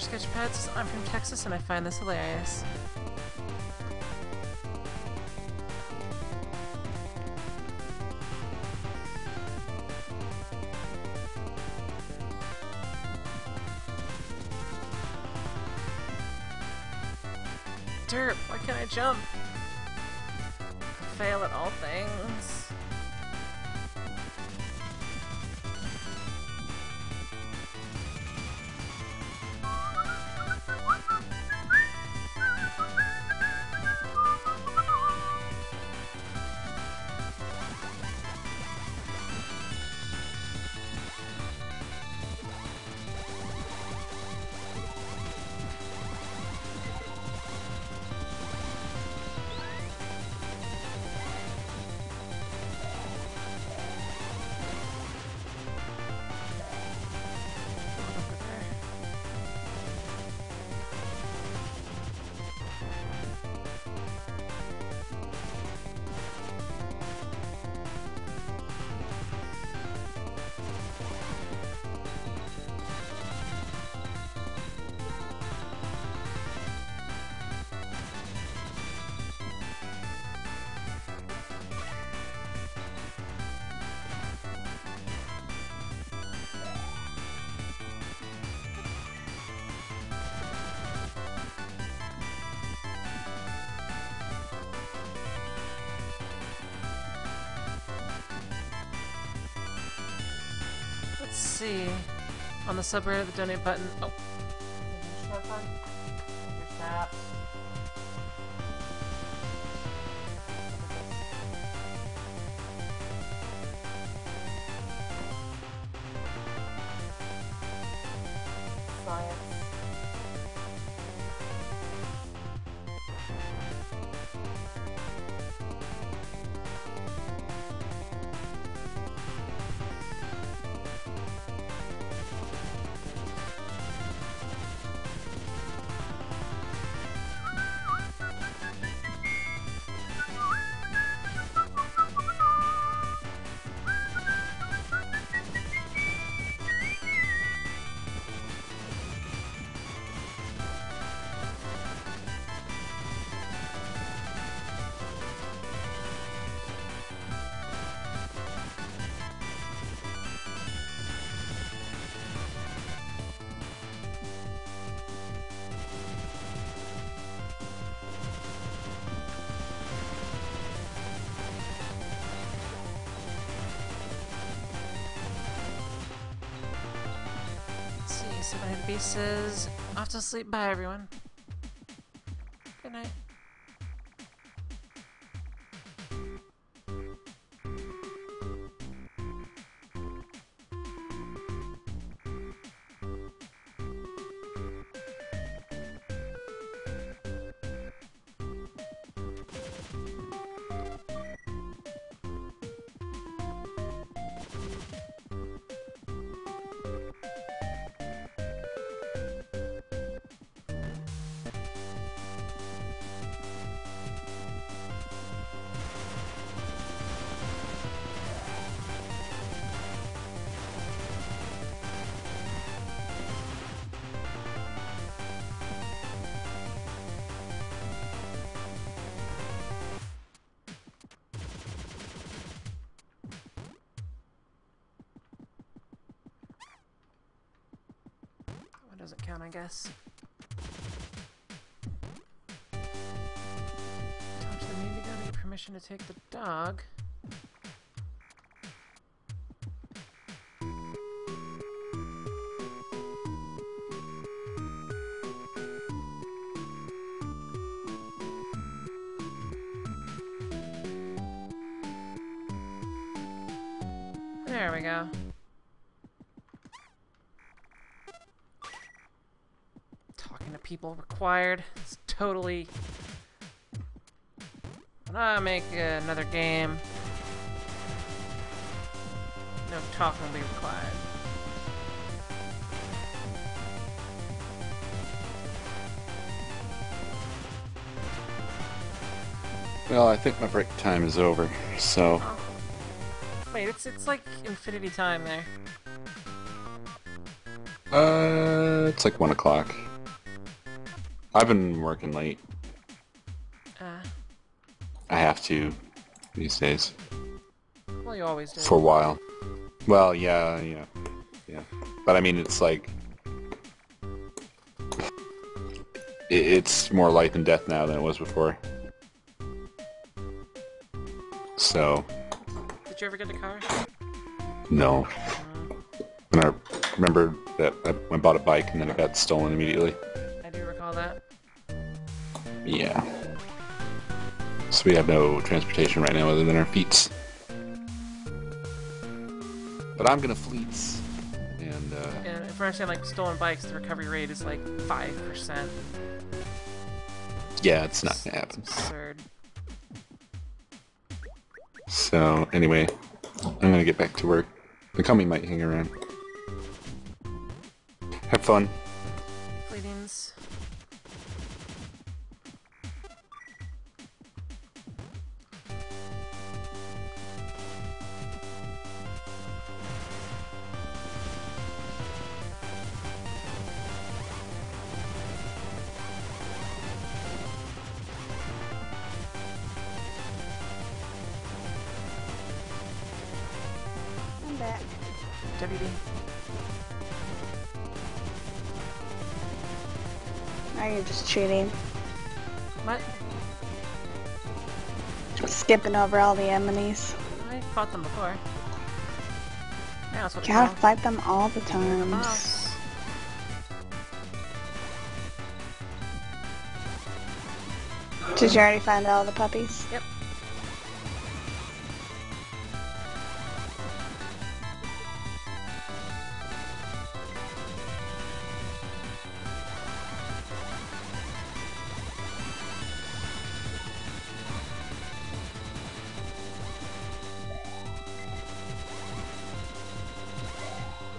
Sketchpad says, I'm from Texas and I find this hilarious. Derp, why can't I jump? I fail at all things. Let's see. On the subreddit, the donate button. Oh. Your snaps. Science. Beast says, off to sleep. Bye, everyone. Good night. doesn't count, I guess. Talk to the Navy guy to get permission to take the dog. There we go. Talking to people required. It's totally... When I make another game, no talking will be required. Well, I think my break time is over, so... Oh. Wait, it's like infinity time there. It's like 1 o'clock. I've been working late. I have to these days. Well, you always do. For a while. Well, yeah. But I mean, it's like... It's more life and death now than it was before. So... Did you ever get a car? No. And I remember that I bought a bike and then it got stolen immediately. I do recall that. Yeah. So we have no transportation right now other than our feet. But I'm gonna fleets. And if I understand, like, stolen bikes, the recovery rate is like 5%. yeah, it's not gonna happen. It's absurd. So, anyway, I'm gonna get back to work. The Kami might hang around. Have fun. Fleetings. I'm back. WD. Now you're just cheating. What? Skipping over all the enemies. I fought them before. Now that's what Gotta it's fight them all the called. times. Boss. Did you already find all the puppies? Yep.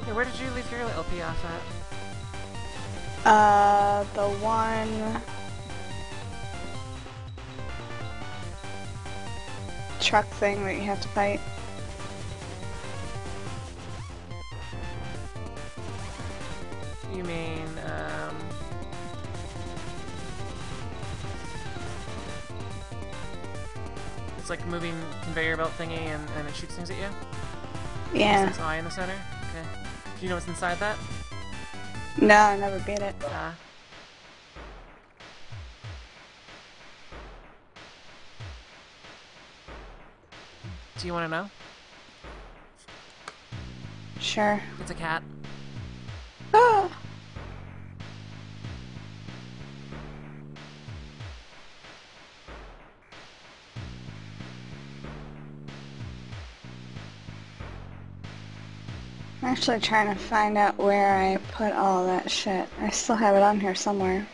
Hey, where did you leave your LP off at? The one truck thing that you have to fight. You mean, it's like a moving conveyor belt thingy and it shoots things at you? Yeah. It's eye in the center? Okay. Do you know what's inside that? No, I never beat it. Do you want to know? Sure. It's a cat. Ah! I'm actually trying to find out where I put all that shit. I still have it on here somewhere.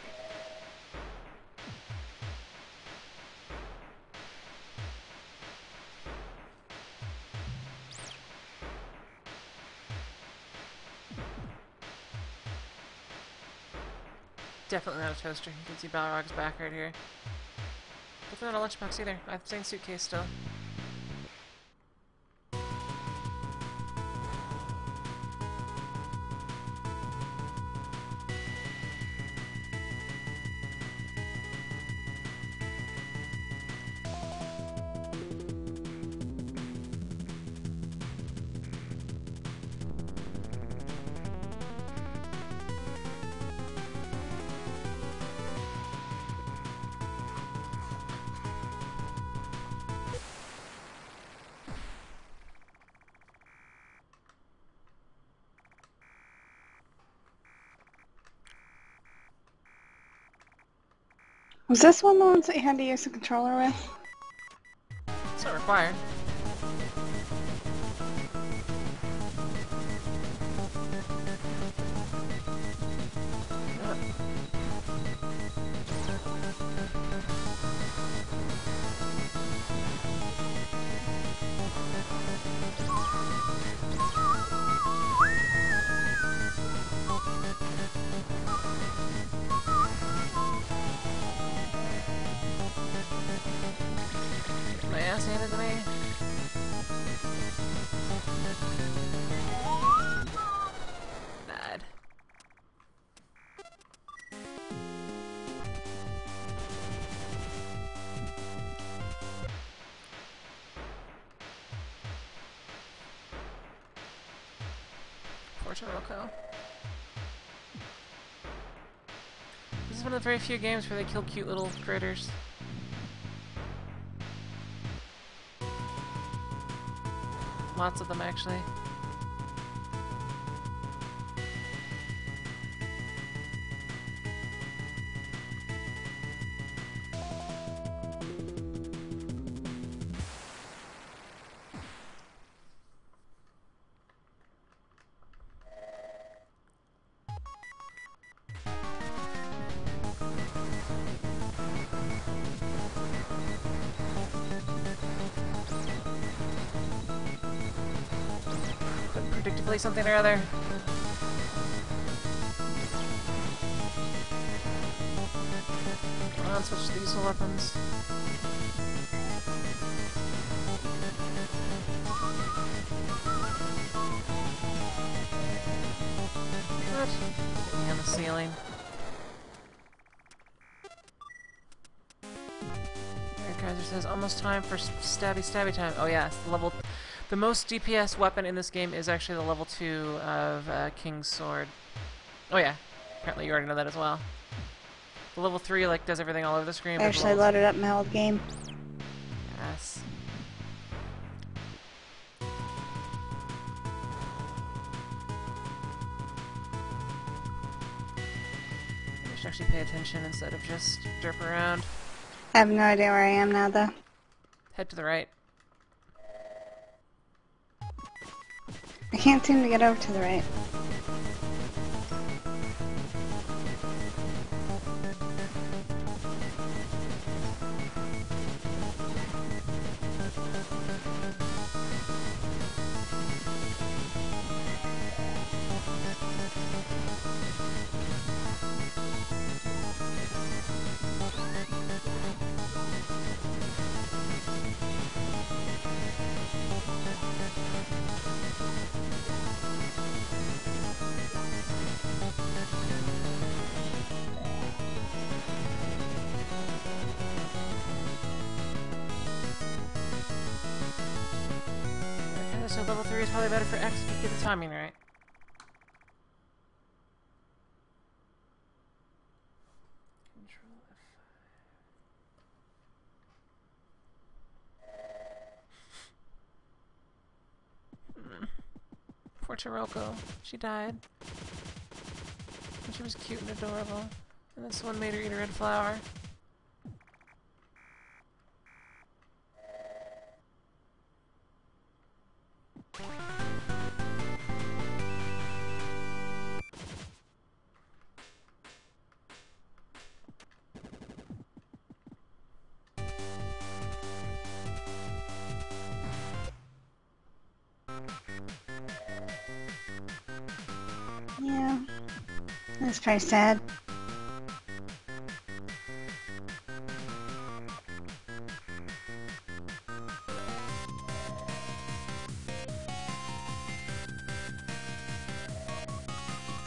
Definitely not a toaster. You can see Balrog's back right here. Definitely not a lunchbox either. I have the same suitcase still. Was this one the ones that you had to use the controller with? It's not required. My ass handed to me. Died. Poor Toroko. This is one of the very few games where they kill cute little critters. Lots of them, actually. Predictably something or other. Come on, switch to useful weapons. What? Get me on the ceiling. Kaiser says, almost time for stabby time. Oh yeah, the most DPS weapon in this game is actually the level 2 of King's Sword. Oh yeah, apparently you already know that as well. The level 3 like does everything all over the screen. Actually, I loaded up my old game. Yes. I should actually pay attention instead of just derp around. I have no idea where I am now, though. Head to the right. I can't seem to get over to the right. So level 3 is probably better for X if you get the timing right. Control F5. Poor Toroko. She died. And she was cute and adorable. And this one made her eat a red flower. Yeah, that's pretty sad.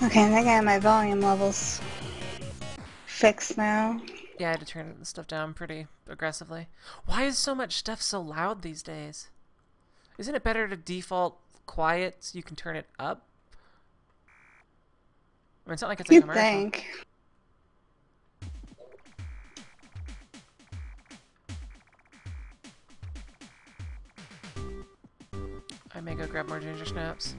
Okay, I think I have my volume levels fixed now. Yeah, I had to turn the stuff down pretty aggressively. Why is so much stuff so loud these days? Isn't it better to default quiet so you can turn it up? I mean, it's not like it's a commercial. You'd think. I may go grab more ginger snaps.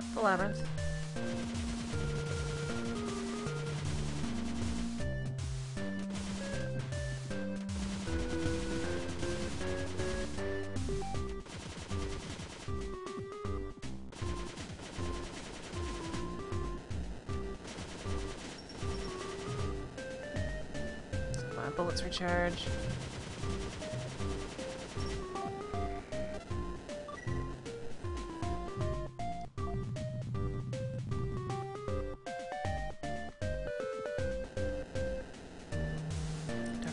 Yep, the labyrinth. My bullets recharge.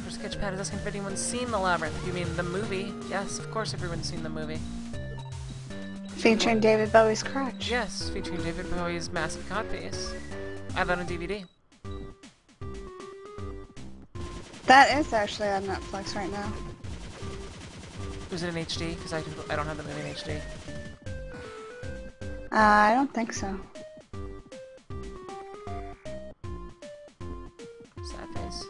Sketchpad is asking if anyone's seen The Labyrinth. You mean the movie? Yes, of course everyone's seen the movie. Featuring David Bowie's crotch. Yes, featuring David Bowie's massive codpiece. I have that on DVD. That is actually on Netflix right now. Was it in HD? Because I don't have the movie in HD. I don't think so. Sad face.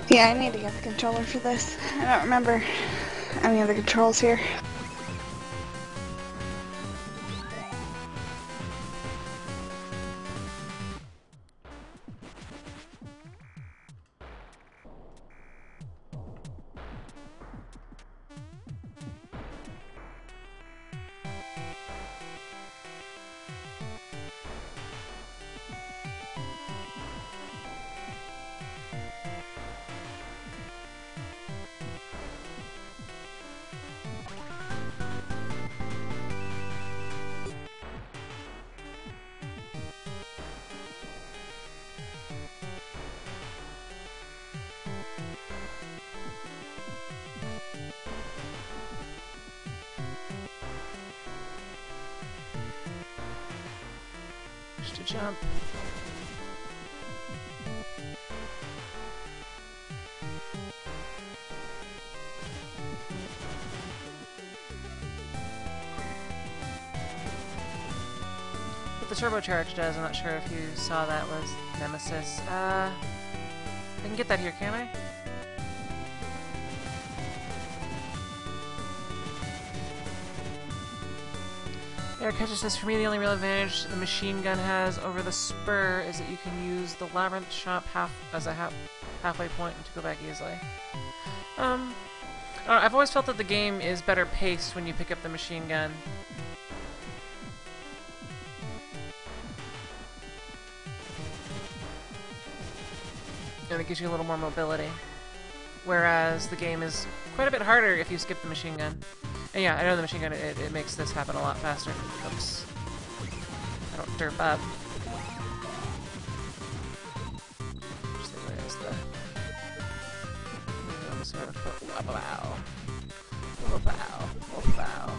Yeah, I need to get the controller for this. I don't remember any of the controls here. To jump. What the turbocharge does, I'm not sure if you saw that, was Nemesis. I can get that here, can I? Air catches says, for me the only real advantage the machine gun has over the spur is that you can use the labyrinth shop as a halfway point to go back easily. I don't know, I've always felt that the game is better paced when you pick up the machine gun. And it gives you a little more mobility. Whereas the game is quite a bit harder if you skip the machine gun. And yeah, I know the machine gun, it makes this happen a lot faster. Oops. I don't derp up. Just the way it's the... sort of... Wow. Wow. Wow.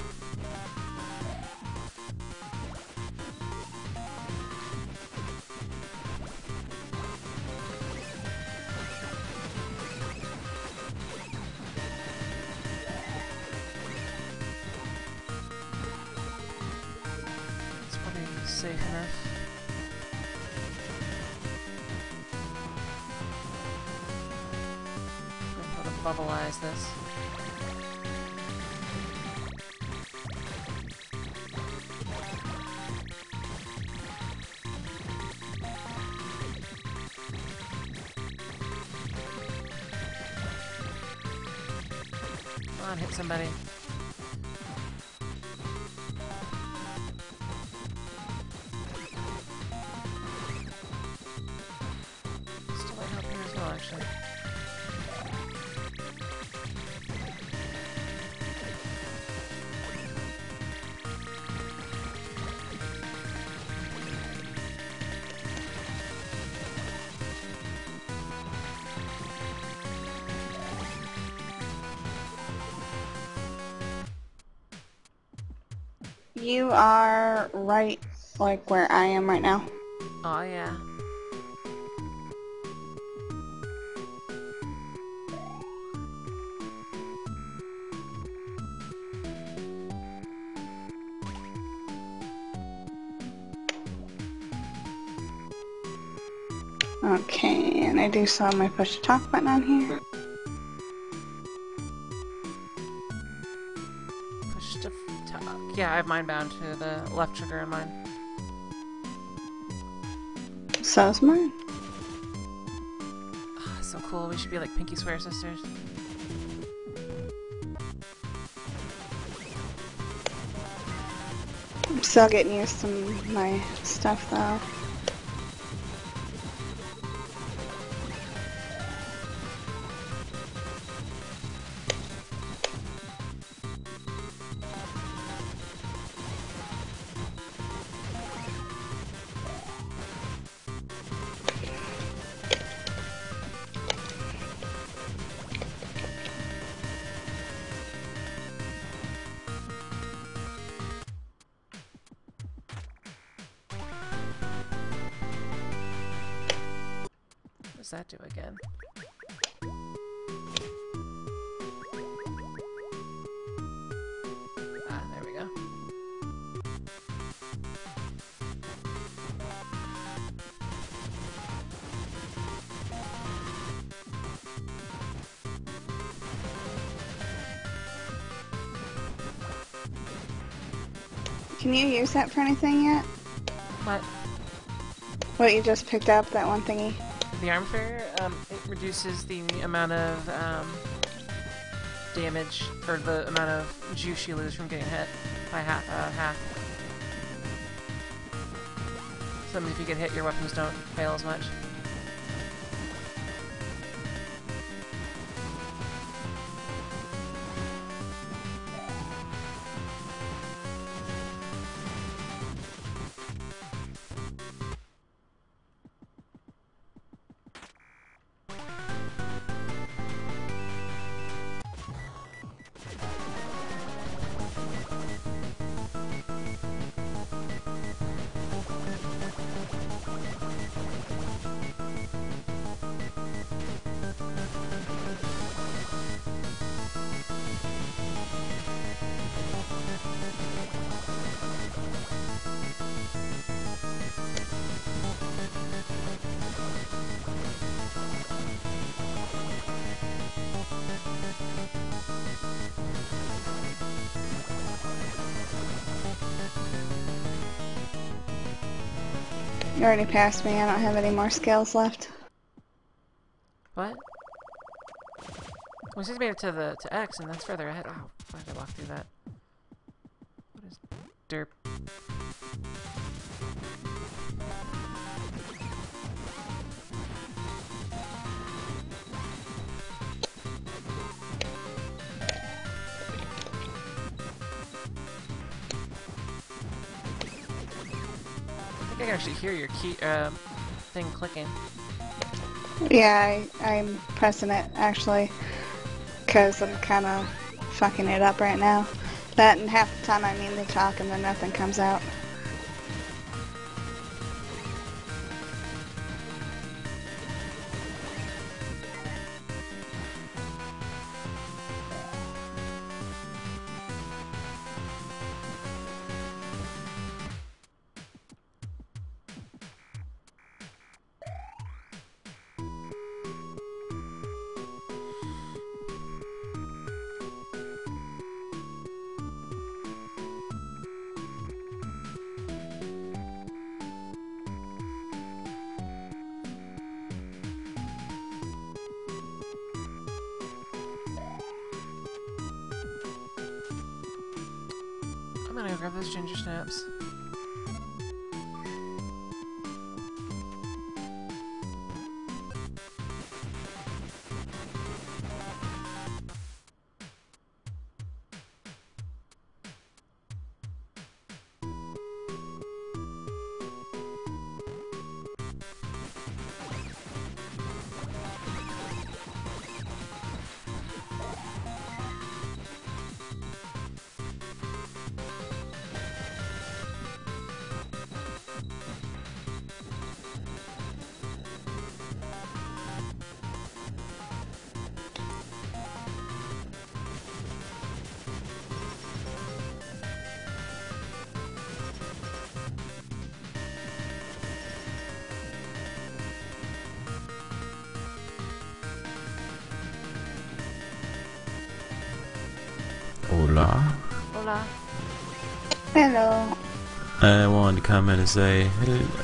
Safe enough. I'm going to bubbleize this. Come on, hit somebody. actually. You are right, like, where I am right now. Oh, yeah. Okay, and I do still have my push to talk button on here. Push to talk. Yeah, I have mine bound to the left trigger in mine. So is mine. Oh, so cool. We should be like Pinky Swear sisters. I'm still getting used to my stuff though. What does that do again? Ah, there we go. Can you use that for anything yet? What? What you just picked up, that one thingy? The arm fair, it reduces the amount of damage, or the amount of juice you lose from getting hit by half. So that means if you get hit, your weapons don't fail as much. You already passed me, I don't have any more scales left. What? Well, she's made it to X, and that's further ahead. Oh, why did I walk through that? What is derp? I can actually hear your key thing clicking. Yeah, I'm pressing it actually, because I'm kind of fucking it up right now. That and half the time I mean to talk and then nothing comes out. I'm gonna go grab those ginger snaps. Hola. Hola. Hello. I wanted to come in and say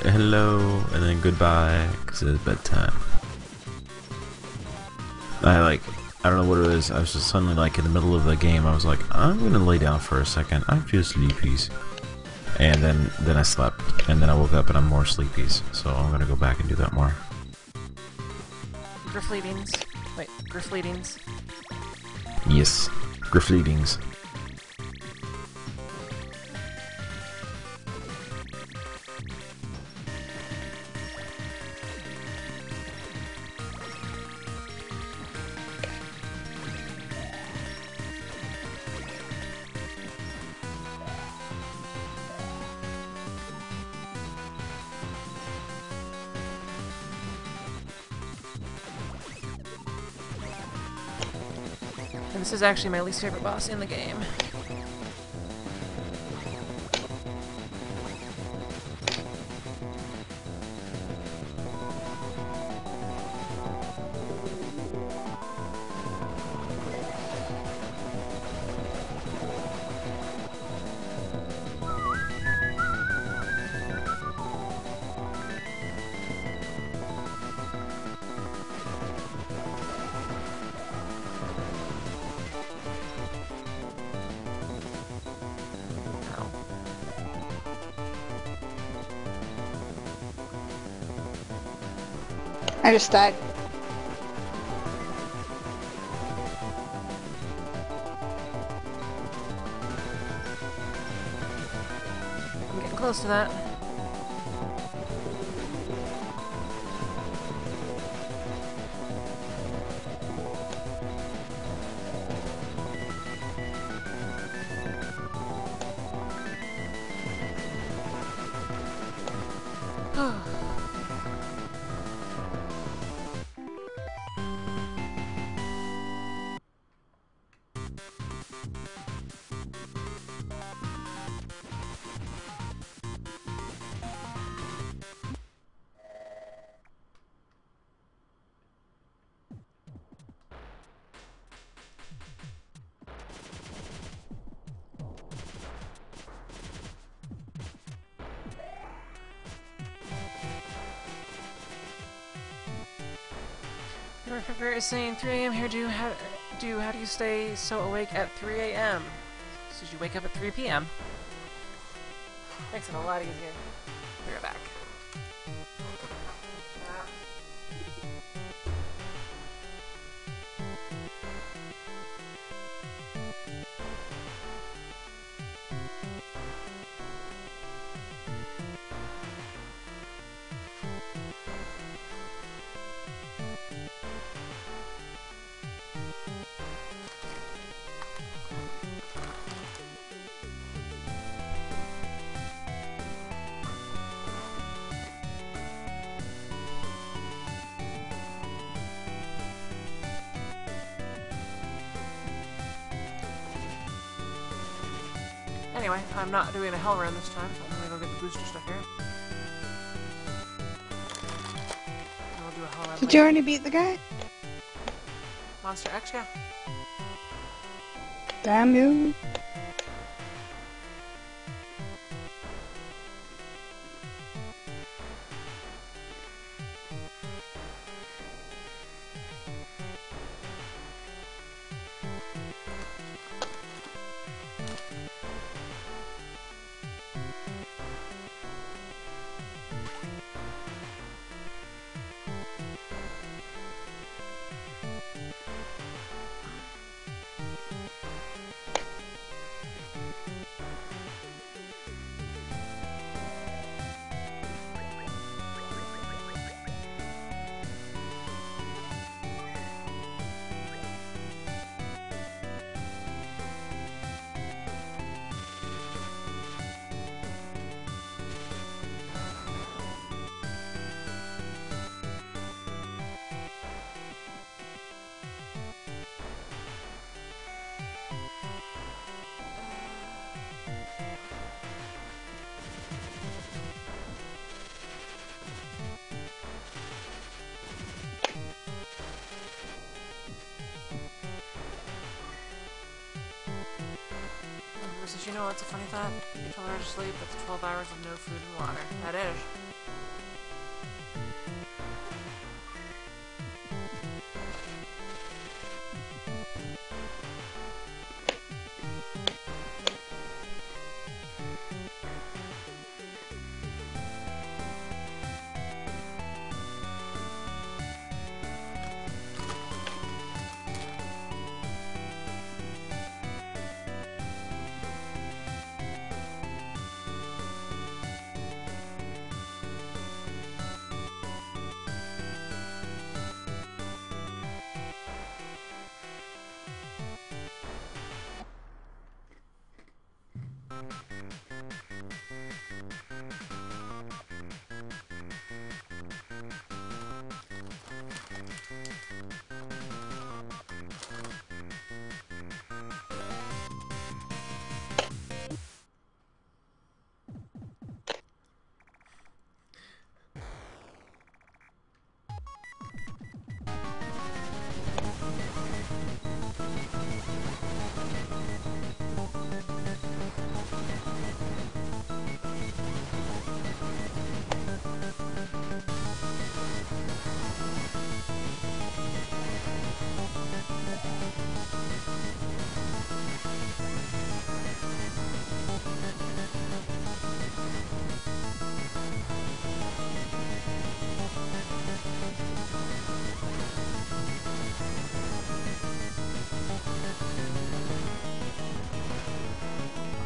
hello and then goodbye because it's bedtime. I don't know what it is. I was just suddenly like in the middle of the game. I was like, I'm gonna lay down for a second. I feel sleepies. And then I slept, and then I woke up and I'm more sleepies. So I'm gonna go back and do that more. Griffleadings. Wait, Griffleadings. Yes, Griffleadings. And this is actually my least favorite boss in the game. I just died. I'm getting close to that. Your figure is saying 3 a.m. here. How do you stay so awake at 3 a.m.? So you wake up at 3 p.m. Makes it a lot easier. Be right back. Anyway, I'm not doing a hell run this time, so I'm gonna go get the booster stuff here. And we'll do a hell run Did later. you already beat the guy? Monster X, yeah. Damn you. did you know it's a funny thought? 12 hours of sleep, that's 12 hours of no food and water. That is.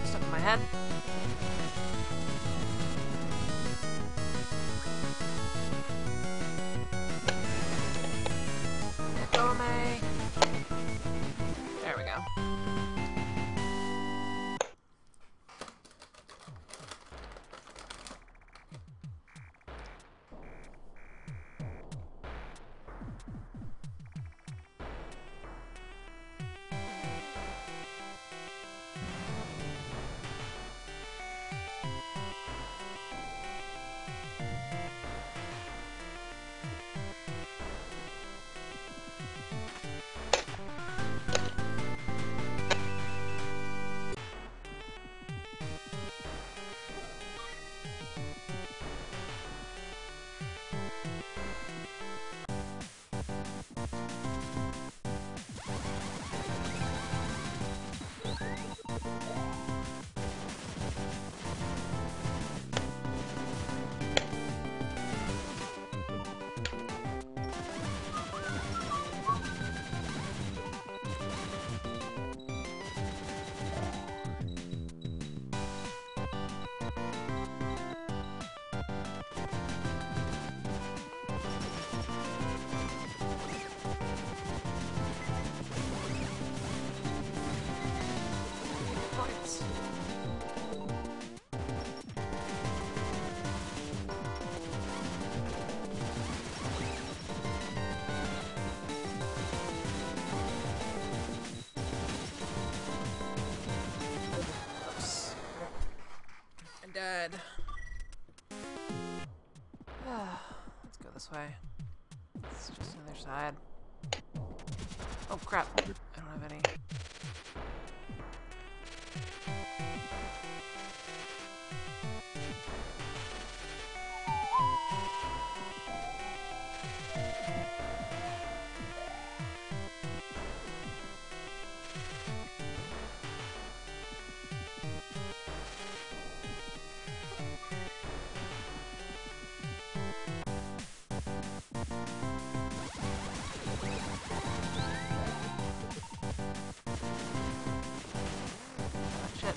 Stuck in my head. Let go of me. There we go. Points. Oops. I died. Let's go this way. It's just on the other side. Oh crap. I don't have any. Shit.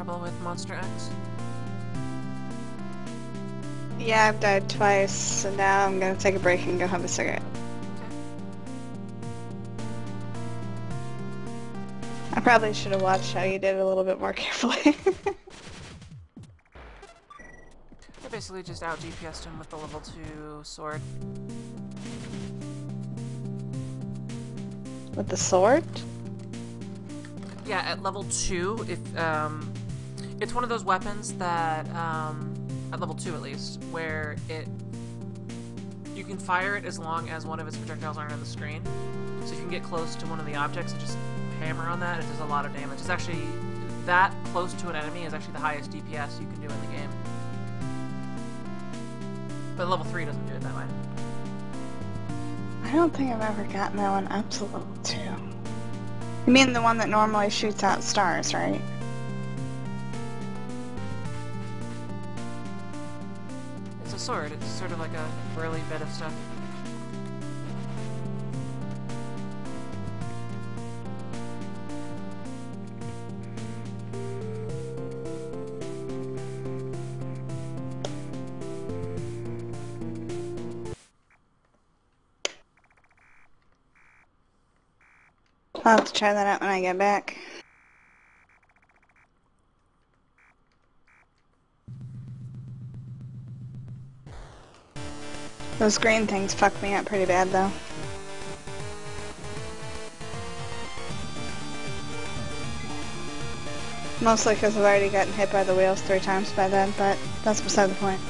trouble with Monster X? Yeah, I've died twice, so now I'm gonna take a break and go have a cigarette. Okay. I probably should have watched how you did it a little bit more carefully. I basically just out DPS'd him with the level 2 sword. With the sword? Yeah, at level 2, if it's one of those weapons that at level 2 at least, where you can fire it as long as one of its projectiles aren't on the screen. So if you can get close to one of the objects and just hammer on that, it does a lot of damage. It's actually that close to an enemy is actually the highest DPS you can do in the game. But level 3 doesn't do it that way. I don't think I've ever gotten that one up to level 2. You mean the one that normally shoots out stars, right? It's a sword. It's sort of like a whirly bit of stuff. I'll have to try that out when I get back. Those green things fuck me up pretty bad, though. Mostly because I've already gotten hit by the wheels 3 times by then, but that's beside the point.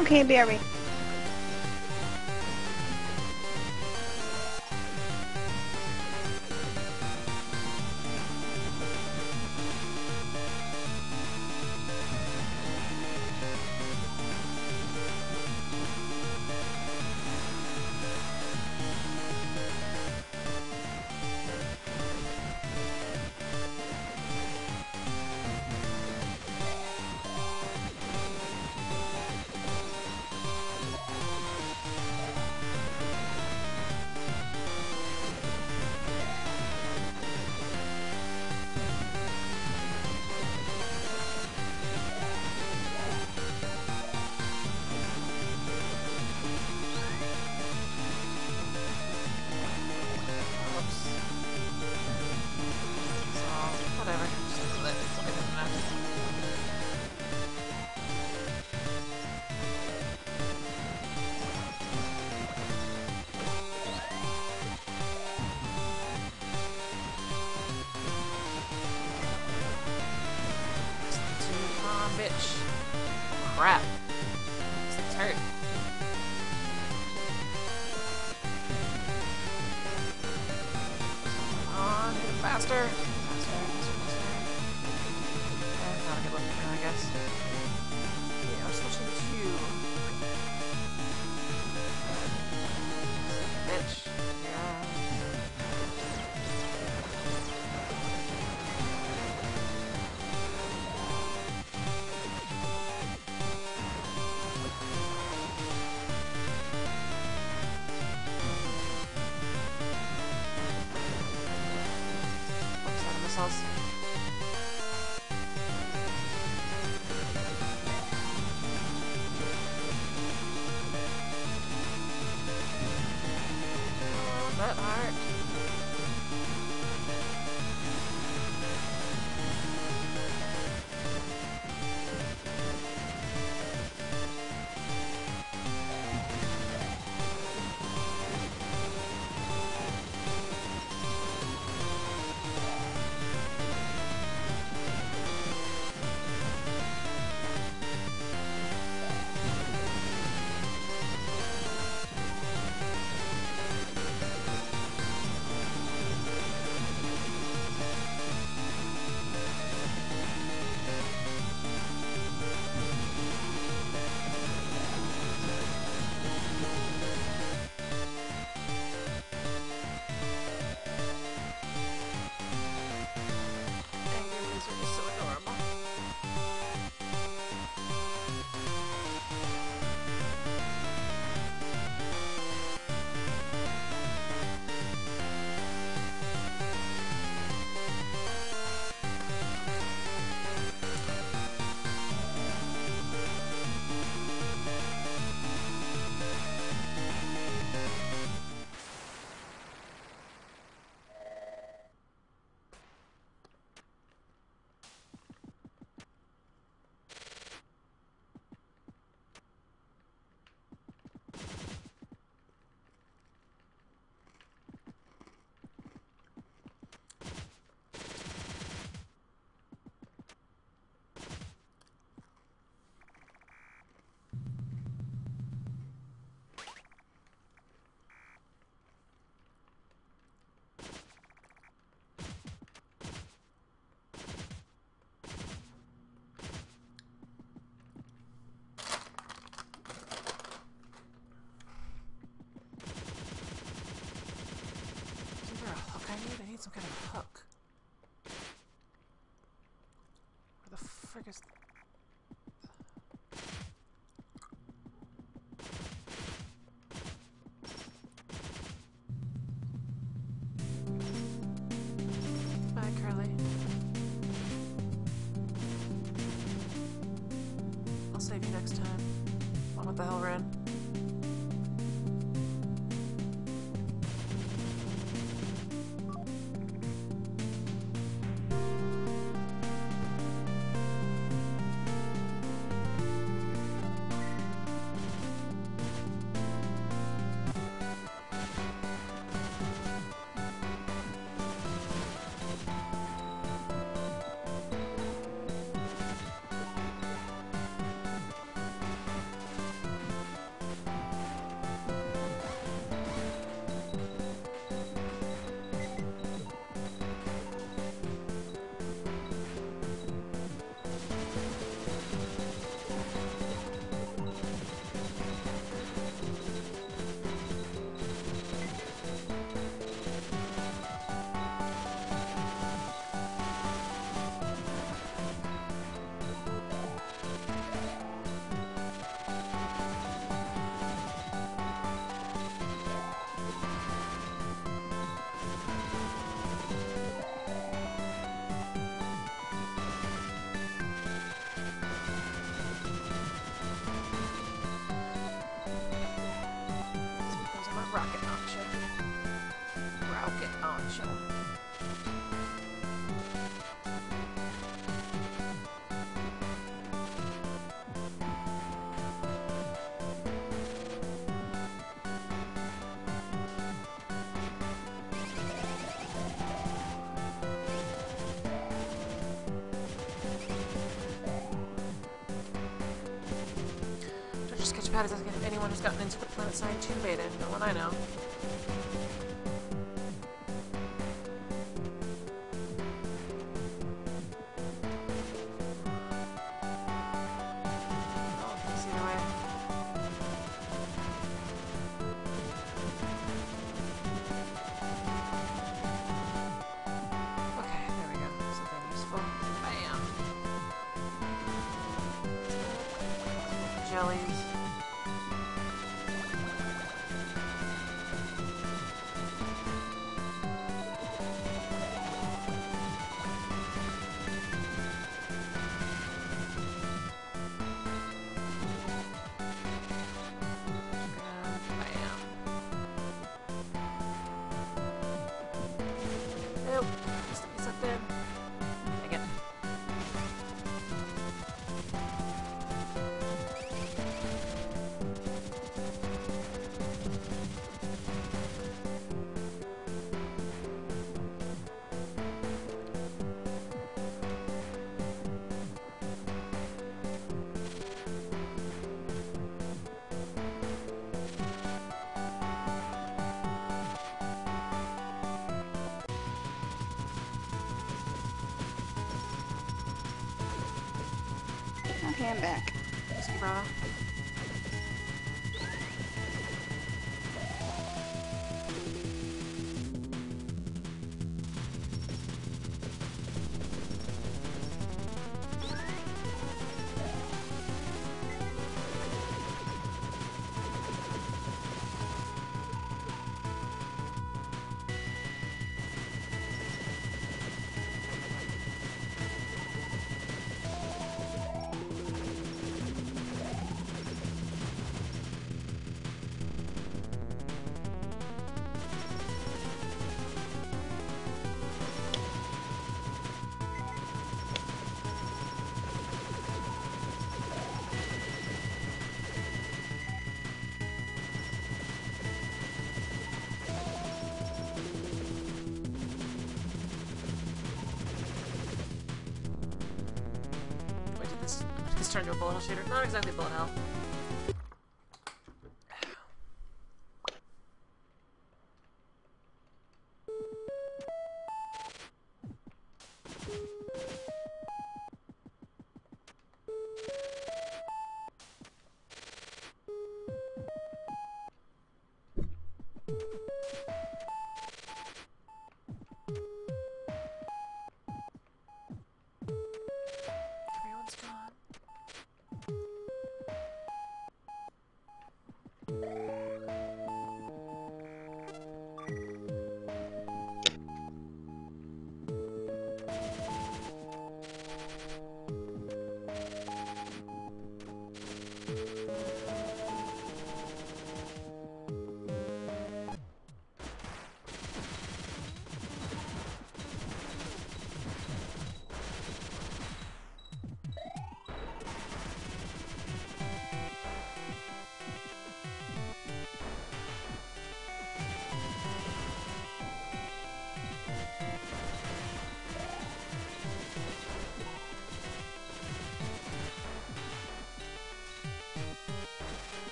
Okay, BRB. Bitch. Crap. This thing's hurt. Come on, hit it faster. Faster. Not a good look for now, I guess. Yeah, we're switching to... Bitch. Yeah. Missiles. Oh, that hurt. some kind of hook. Where the frick is... Bye, Curly. I'll save you next time. Oh, what the hell, Ren? Rocket launcher. Rocket launcher. Sketchpad is asking if anyone has gotten into the Planet Side 2 beta. No one I know. Oh, please either way. Okay, there we go. Something useful. Bam. Jellies. Nope. Just be sucked in. Dang it. Okay, I'm back. Whiskey Brava. This turned to a bullet hell shooter. Not exactly bullet hell.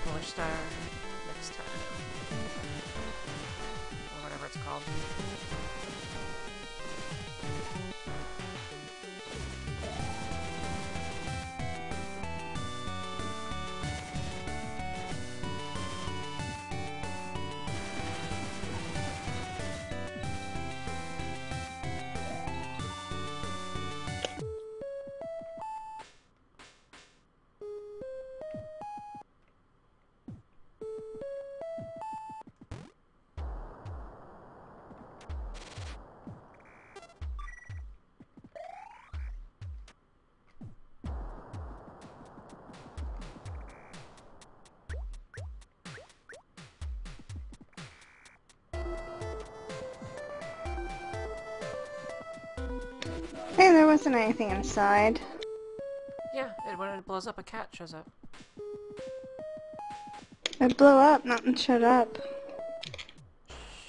Polish Star next time. Or whatever it's called. Hey, there wasn't anything inside. Yeah, when it blows up, a cat shows up. It blew up, nothing showed up.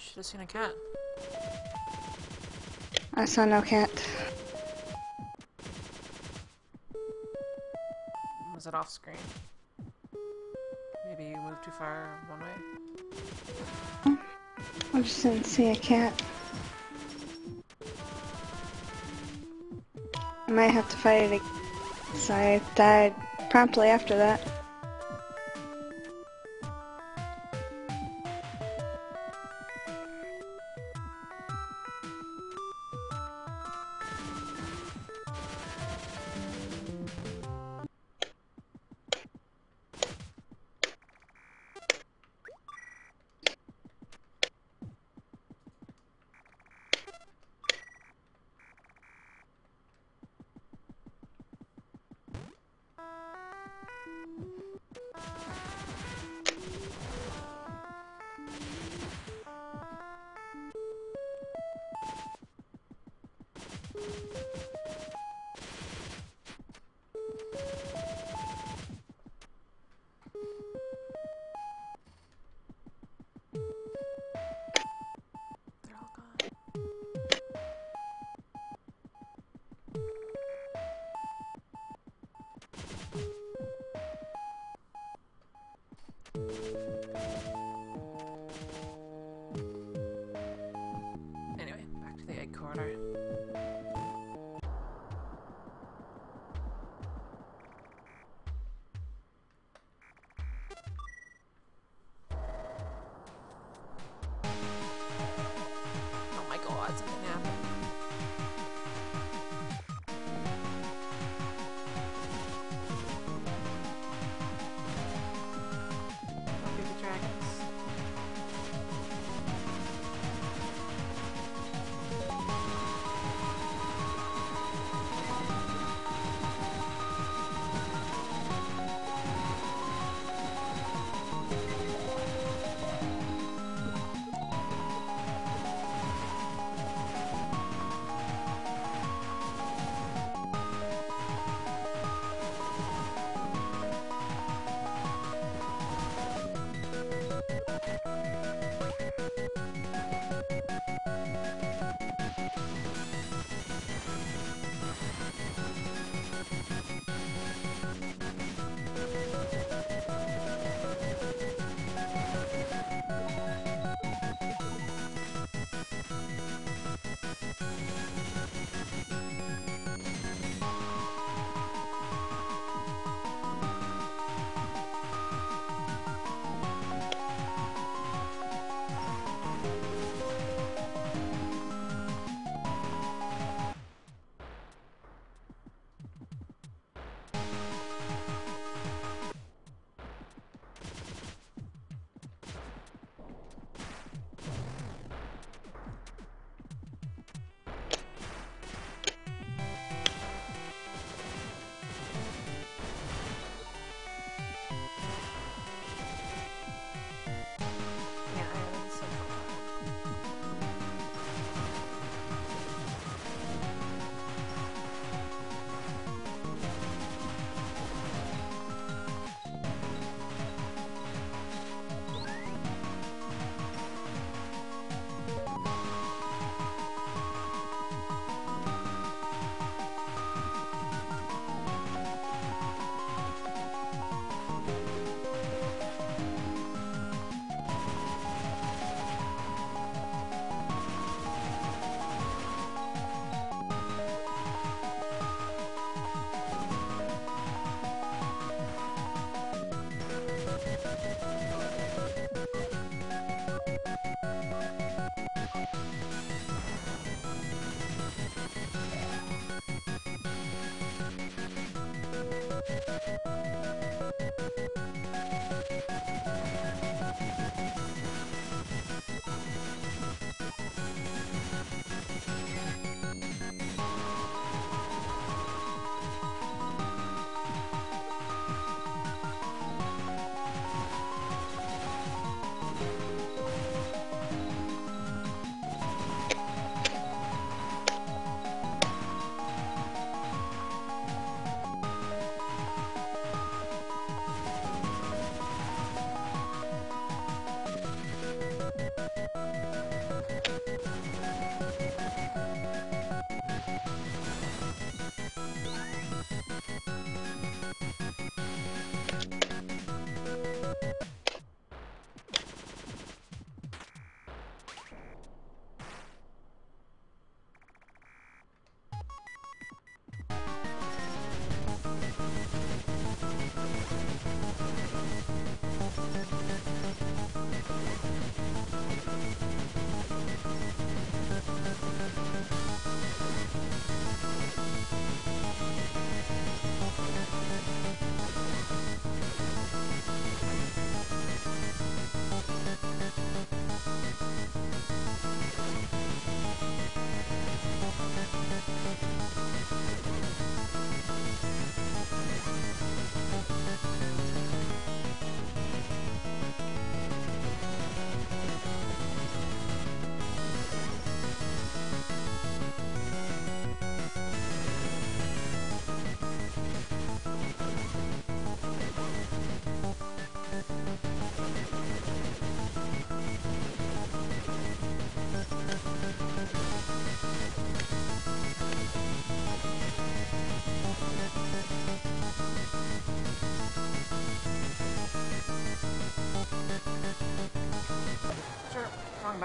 Should have seen a cat. I saw no cat. Was it off screen? Maybe you moved too far one way? I just didn't see a cat. I might have to fight it again. So I died promptly after that. They're all gone. Anyway, back to the egg corridor. Oh my god, something happened. Oh, baby dragons.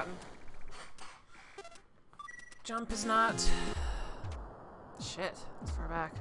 button. Jump is not... Shit, it's far back.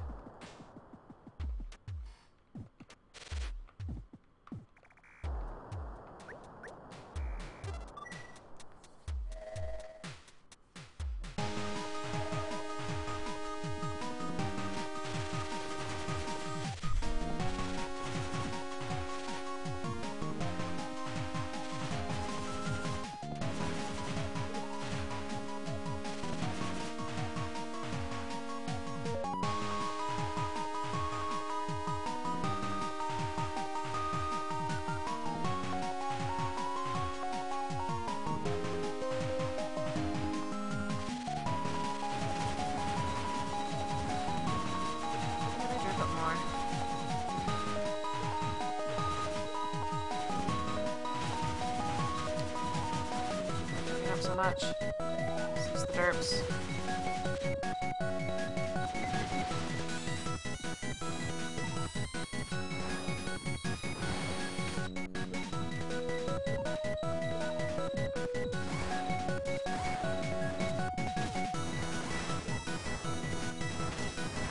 So much. It's the derps.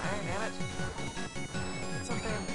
Alright, damn it. Get something.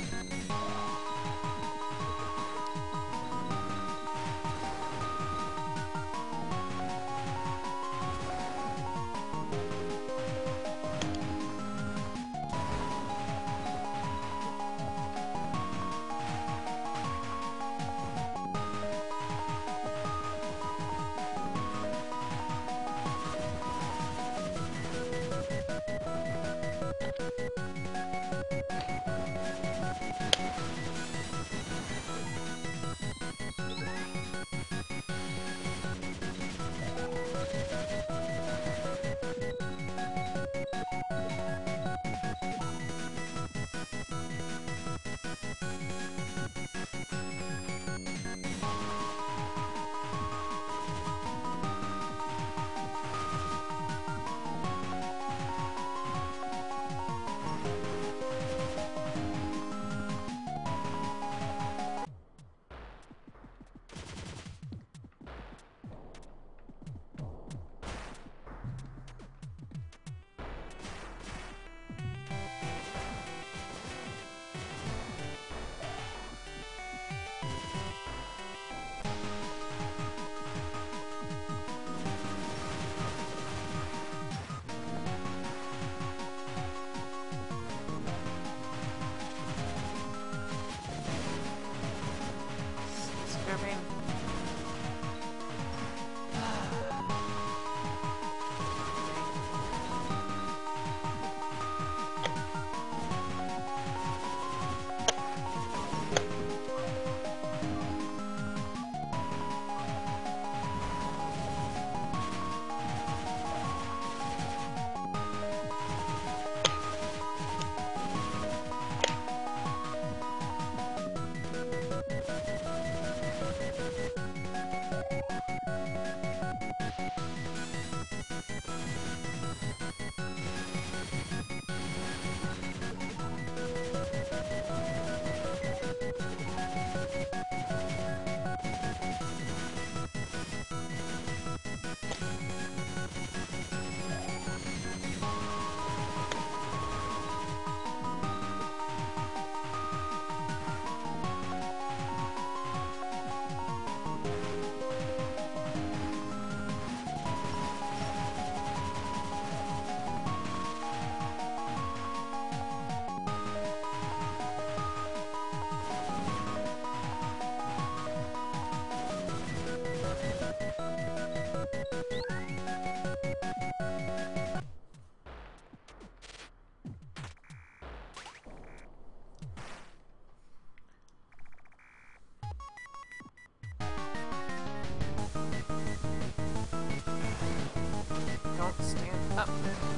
Up.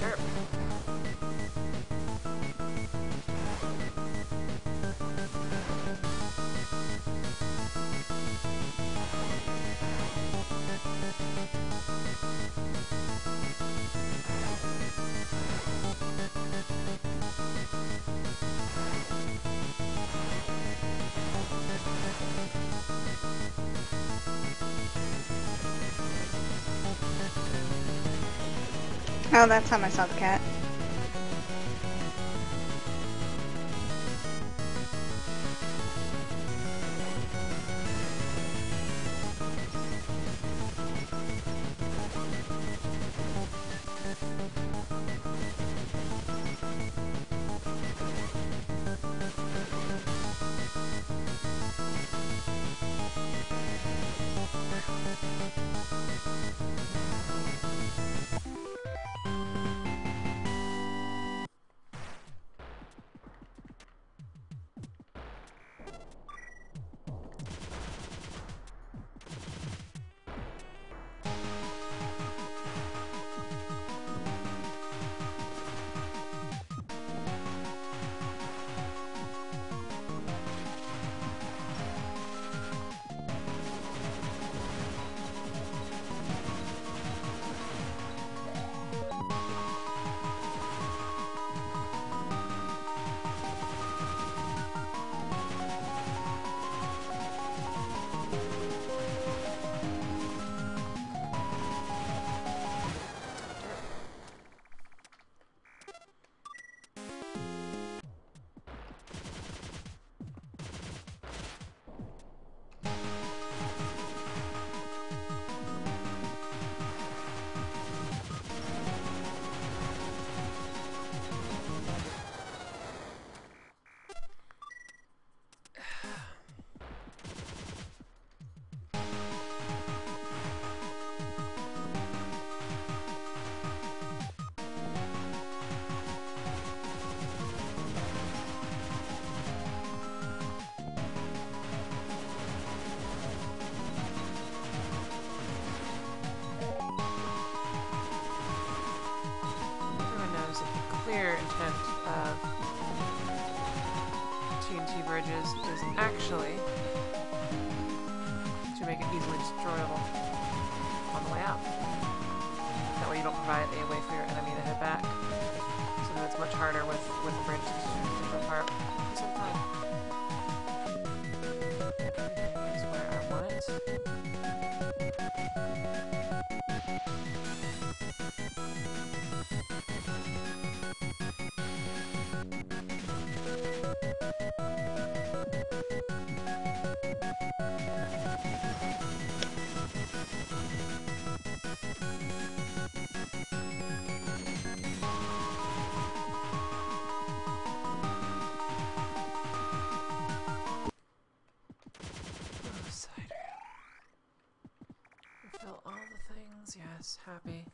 Derp. Oh, that time I saw the cat. Clear intent of TNT bridges is actually to make it easily destroyable on the way out. That way you don't provide a way for your enemy to head back, so that it's much harder with the bridge to go apart sometimes. That's where I want it. Fill all the things, yes, happy.